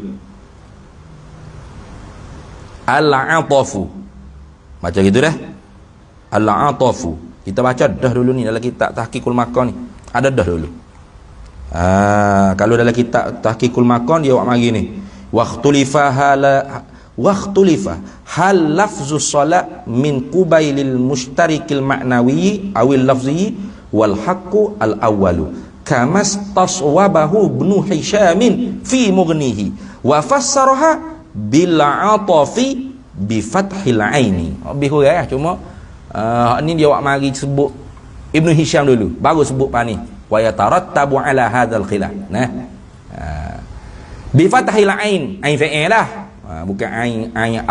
Al-atafu. Macam gitu dah. Al-atafu. Kita baca dah dulu ni dalam kitab Tahqiqul Maqam ni. Ada dah dulu. Kalau dalam kitab Tahqiqul Maqam dia buat mari ni. Waqtulifa hal lafzus salat min qubailil mustarikil ma'nawi awil lafzi wal haqqu al awwalu kamas taswabahu ibnu Hishamin fi mughnihi wa fassaraha bil atafi bi fathil aini. Lebih huraiah cuma ni dia awak mari sebut Ibnu Hisham dulu baru sebut pani wa yatarattabu ala hadzal khilaf. Bi fathil ain fa'il lah, bukan ain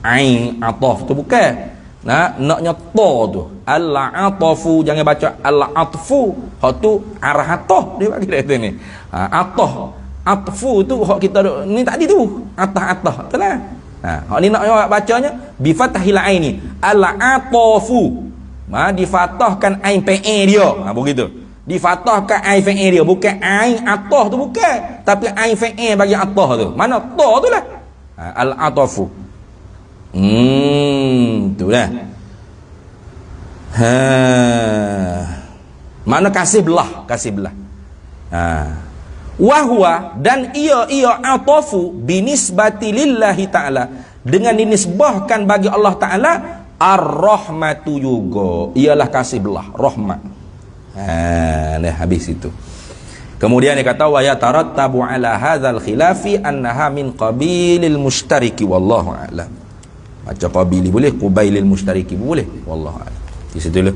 ain ataf tu bukan. Naknya ta tu. Al-atafu, jangan baca al-atfu. Hak tu arah atah dia bagi dia ni. Atah. Atfu tu hak kita ni tadi tu. Atah-atah. Betul lah. Hak ni nak bacanya bi fathil aini. Al-atafu. Difatahkan ain pe dia. Begitu. Difatahkan ain fe dia, bukan ain atah tu bukan. Tapi ain fe bagi atah tu. Mana ta tu lah. Al-atafu. Itulah. Mana kasih belah. Wahwa, dan ia atafu binisbati lillahi ta'ala, dengan dinisbahkan bagi Allah Ta'ala, ar-rahmatu juga, ialah kasih belah, rahmat. Dah habis itu. Kemudian dia kata wa yatarattabu ala hadzal khilafi annaha min qabilil mushtariki wallahu a'lam. Baca qabili boleh, qubailil mushtariki boleh, wallahu a'lam. Di situ dulu.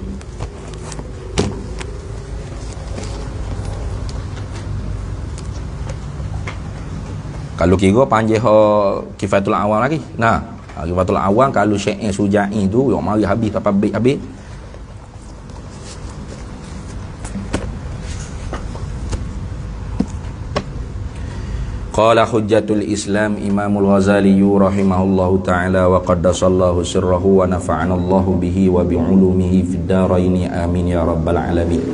Kalau kira panjang kifatul awam lagi. Kifatul awam kalau syair Suja'i tu yang mari habis sampai habis. Qala hujjatul Islam Imamul Ghazali rahimahullahu ta'ala wa qaddasallahu sirrahu wa nafa'anallahu bihi wa bi'ulumihi fid daraini amin ya rabbal alamin.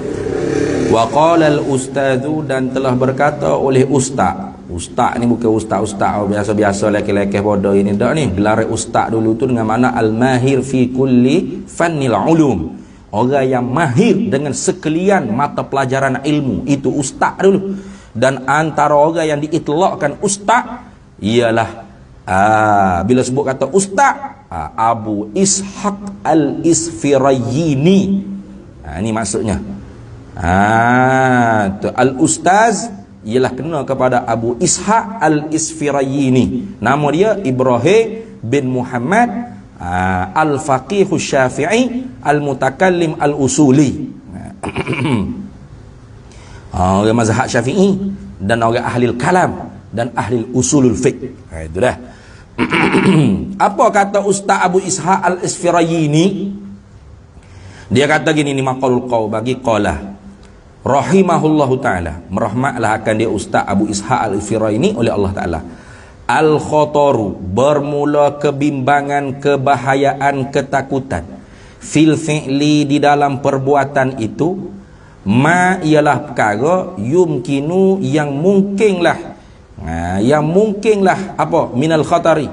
Wa qala al-ustadzu, dan telah berkata oleh ustaz. Ustaz ni bukan ustaz biasa-biasa lelaki-lelaki bodoh ini dak ni. Gelar ustaz dulu tu dengan makna al-mahir fi kulli fannil ulum. Orang yang mahir dengan sekalian mata pelajaran ilmu, itu ustaz dulu. Dan antara orang yang diitlakkan ustaz ialah bila sebut kata ustaz, Abu Ishaq al-Isfirayini. Ini maksudnya. Al-ustaz ialah kena kepada Abu Ishaq al-Isfirayini. Nama dia Ibrahim bin Muhammad al-Faqih Syafi'i al-Mutakallim al-Usuli. Orang mazhab Syafi'i dan orang ahli kalam dan ahli usulul fiqh. Itu dah. Apa kata Ustaz Abu Ishaq al-Isfirayini? Dia kata gini, ni maqalul qaw bagi qala rahimahullahu ta'ala, merahmatlah akan dia Ustaz Abu Ishaq al-Isfirayini oleh Allah Ta'ala. Al-khotoru, bermula kebimbangan, kebahayaan, ketakutan, fil fi'li, di dalam perbuatan itu, ma ialah perkara yumkinu, yang mungkinlah, yang mungkinlah apa minal khatari,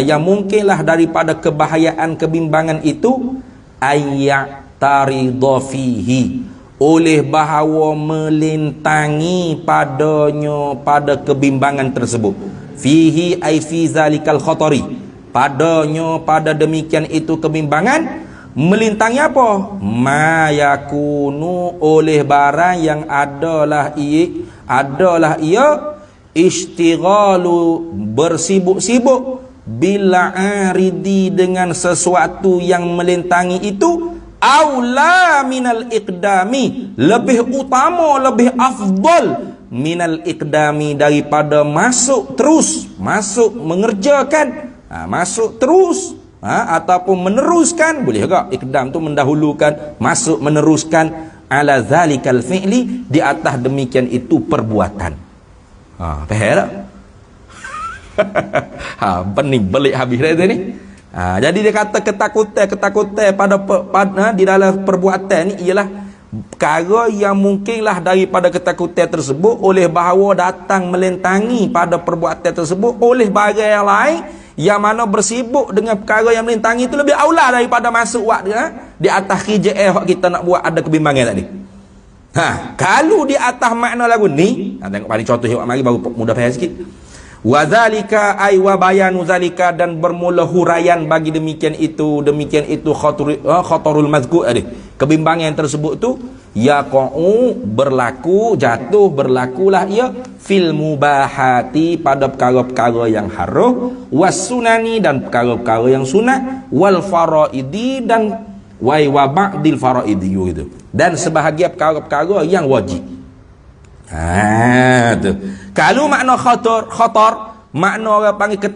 yang mungkinlah daripada kebahayaan, kebimbangan itu, ayyataridha fihi, oleh bahawa melintangi padanya pada kebimbangan tersebut. Fihi ay fi zalikal khatari, padanya pada demikian itu kebimbangan, melintangi apa? Ma yakunu, oleh barang yang adalah ia istighalu, bersibuk-sibuk, bila aridi, dengan sesuatu yang melintangi itu, aula minal iqdami, lebih utama, lebih afdal, minal iqdami, daripada masuk terus, masuk mengerjakan, masuk terus, ataupun meneruskan, boleh juga iqdam tu mendahulukan, masuk meneruskan, ala zalikal fi'li, di atas demikian itu perbuatan. Faham tak? Pening belik habis dah ni. Jadi dia kata ketakutan pada di dalam perbuatan ni ialah perkara yang mungkinlah daripada ketakutan tersebut, oleh bahawa datang melentangi pada perbuatan tersebut oleh barang yang lain, yang mana bersibuk dengan perkara yang melentangi itu lebih aula daripada masuk waktu di atas kerja kita nak buat ada kebimbangan tadi. Kalau di atas makna lagu ni, tengok paling contoh yang mari baru mudah faham sikit. Wa zalika ay wa bayanu zalika, dan bermula huraian bagi demikian itu khatarul mazkur tadi, kebimbangan tersebut tu, yaqa'u, berlaku, jatuh, berlakulah ia, fil mubahati, pada perkara-perkara yang haram, was sunani, dan perkara-perkara yang sunat, wal faraidi, dan wa ba'dil faraidi gitu, dan sebahagian perkara-perkara yang wajib. Tu. Kalau makna khatar, makna orang panggil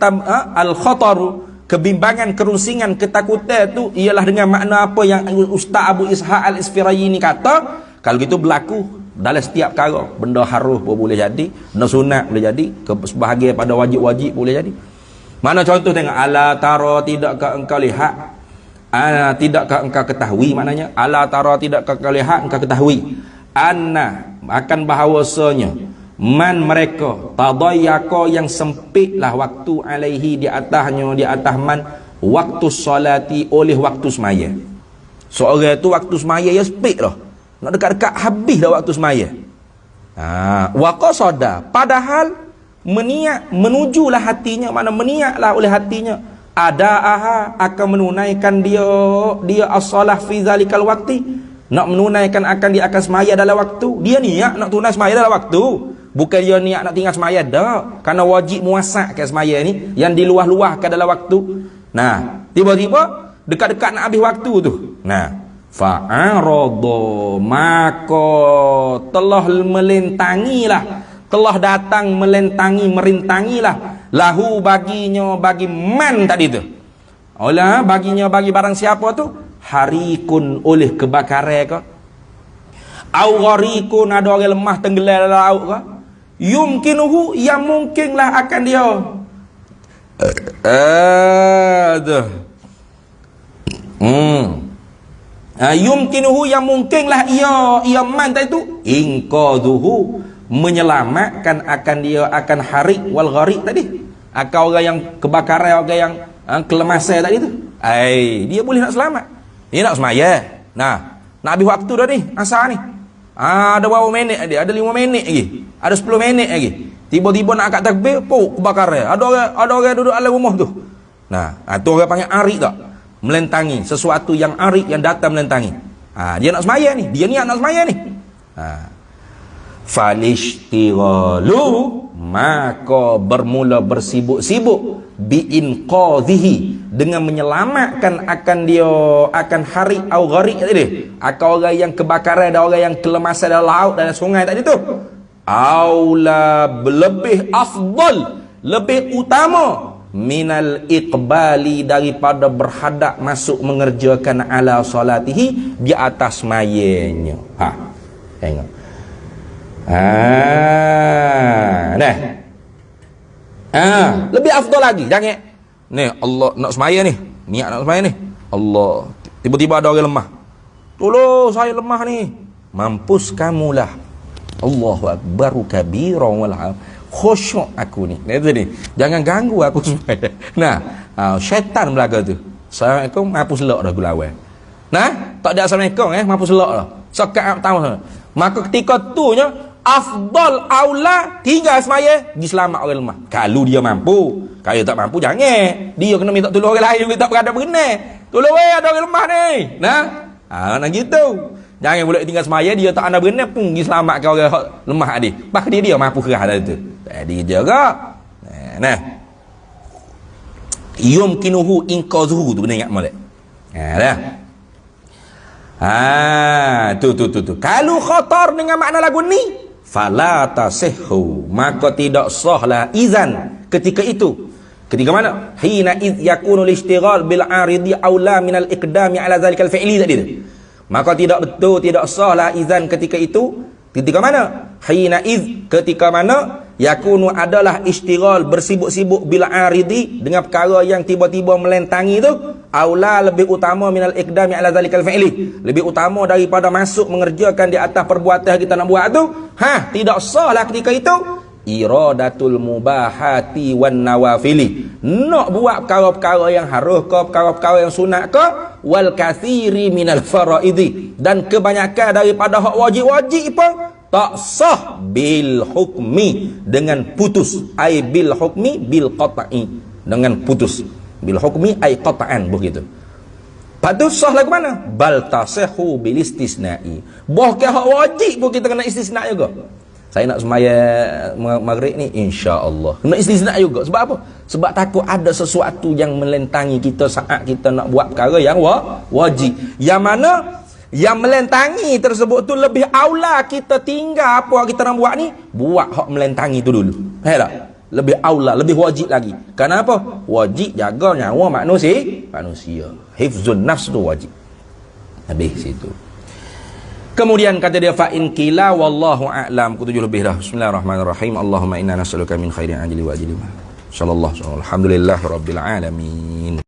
al khataru, kebimbangan, kerusingan, ketakutan tu ialah dengan makna apa yang Ustaz Abu Ishaq Al-Isfirayini kata. Kalau gitu berlaku dalam setiap perkara. Benda haruh pun boleh jadi, benda sunat boleh jadi, sebahagian pada wajib-wajib boleh jadi. Mana contoh tengok, ala tara tidakkah engkau lihat, ala tidakkah engkau ketahui, maknanya ala tara tidakkah engkau lihat, engkau ketahui anna akan bahawasanya man mereka tadayyaqa yang sempitlah waktu alaihi di atasnya, di atas man waktu salati oleh waktu semaya. Seorang tu waktu semaya ya sempit lah, nak dekat-dekat habis dah waktu semaya. Wa qasada, padahal meniat, menujulah hatinya, mana meniatlah oleh hatinya ada akan menunaikan dia as-salah fi zalikal waqti, nak menunaikan akan dia akan semaya dalam waktu. Dia niat nak tunai semaya dalam waktu, bukan dia niat nak tinggal semaya dah. Karena wajib muasakkan semaya ni yang diluah-luahkan dalam waktu. Nah, tiba-tiba dekat-dekat nak habis waktu tu, nah, fa'arada, maka telah melentangilah, telah datang melentangi, merintangilah lahu baginya, bagi man tadi tu. Olah baginya, bagi barang siapa tu, harikun oleh kebakaran ke, au gharikun ada orang lemah tenggelam dalam laut ke, yumkinuhu yang mungkinlah akan dia yumkinuhu yang mungkinlah ia man tadi tu inqadhuhu, menyelamatkan akan dia akan harik wal gharik tadi, akan orang yang kebakaran, orang yang kelemasan tadi tu, dia boleh nak selamat. Dia nak semaya. Nah, nak habis waktu dah ni, asar ni. Ada berapa minit dia? Ada 5 minit lagi. Ada 10 minit lagi. Tiba-tiba nak angkat takbir, kebakaran. Ada orang duduk dalam rumah tu. Nah, tu orang panggil arik tak? Melentangi, sesuatu yang arik yang datang melentangi. Dia nak semaya ni, dia niat nak semaya ni. Falishtighalu, maka bermula bersibuk-sibuk biinqadhihi, dengan menyelamatkan akan dia akan harik au gharik tadi, akan orang yang kebakaran dan orang yang kelemasan dalam laut dan sungai tadi tu, aula lebih afdal, lebih utama minal iqbali, daripada berhadap masuk mengerjakan ala salatihi, di atas mayanya. Tengok. Lebih afdal lagi. Jangan ni Allah nak semaya ni, niat nak semaya ni, Allah tiba-tiba ada orang lemah, tolong saya lemah ni, mampus kamulah, Allahu akbar kabiran wal khusyuk aku ni. Ni jangan ganggu aku semaya. Nah, syaitan belaka tu. Assalamualaikum, mampus selak dah gulawai. Nah, tak ada assalamualaikum mampus selak dah. Sekat tahu. Maka ketika tu nya afdal aula tinggal semaya, diselamat orang lemah. Kalau dia mampu, kalau tak mampu jangan. Dia kena minta tolong orang lain, tak berada berenang. Tolong ada orang lemah ni. Nah, nak gitu. Jangan boleh tinggal semaya, dia tak ada berenang pun diselamatkan orang lemah tadi. Pak dia mampu kerah dah tu. Tadi dia ke? Nah. Yumkinuhu inqadhuhu tu kena ingat molek. Dah. Tu. Kalau khatar dengan makna lagu ni, fala tasihhu, maka tidak sahlah izan ketika itu. Ketika mana? Hina iz yakunu al-ishtighal bil aridi aula min al-iqdami ala zalikal fi'li tadi tu. Maka tidak betul, tidak sahlah izan ketika itu. Ketika mana? Hina iz, ketika mana yakunu adalah ishtighal, bersibuk-sibuk bil aridi, dengan perkara yang tiba-tiba melentangi itu, aula lebih utama minal iqdami ala zalikal fi'li, lebih utama daripada masuk mengerjakan di atas perbuatan kita nak buat tu. Tidak sahlah ketika itu iradatul mubahati wan nawafili, nak buat perkara-perkara yang harus ke, perkara-perkara yang sunat ke, wal kathiri minal faraidi, dan kebanyakan daripada hak wajib-wajib pun tak sah bil hukmi, dengan putus. Ai bil hukmi bil qata'i, dengan putus. Bil hukmi ai qata'an, begitu. Patut sah lagu mana? Bal tasihhu bil istisna'i, bahkan hak wajib pun kita kena istisna juga. Saya nak semaya maghrib ni, insya-Allah kena istisna juga. Sebab apa? Sebab takut ada sesuatu yang melentangi kita saat kita nak buat perkara yang wajib, yang mana yang melentangi tersebut tu lebih aula kita tinggal apa kita nak buat ni, buat hak melentangi tu dulu. Tak? lebih aula, lebih wajib lagi. Kenapa? Wajib jaga nyawa manusia. Hifzun nafs tu wajib. Habis situ. Kemudian kata dia fa in qila wallahu a'lam. Ketujuh lebih dah. Bismillahirrahmanirrahim. Allahumma inna nas'aluka min khairin ajli wa ajli. Sallallahu alhamdulillah rabbil alamin.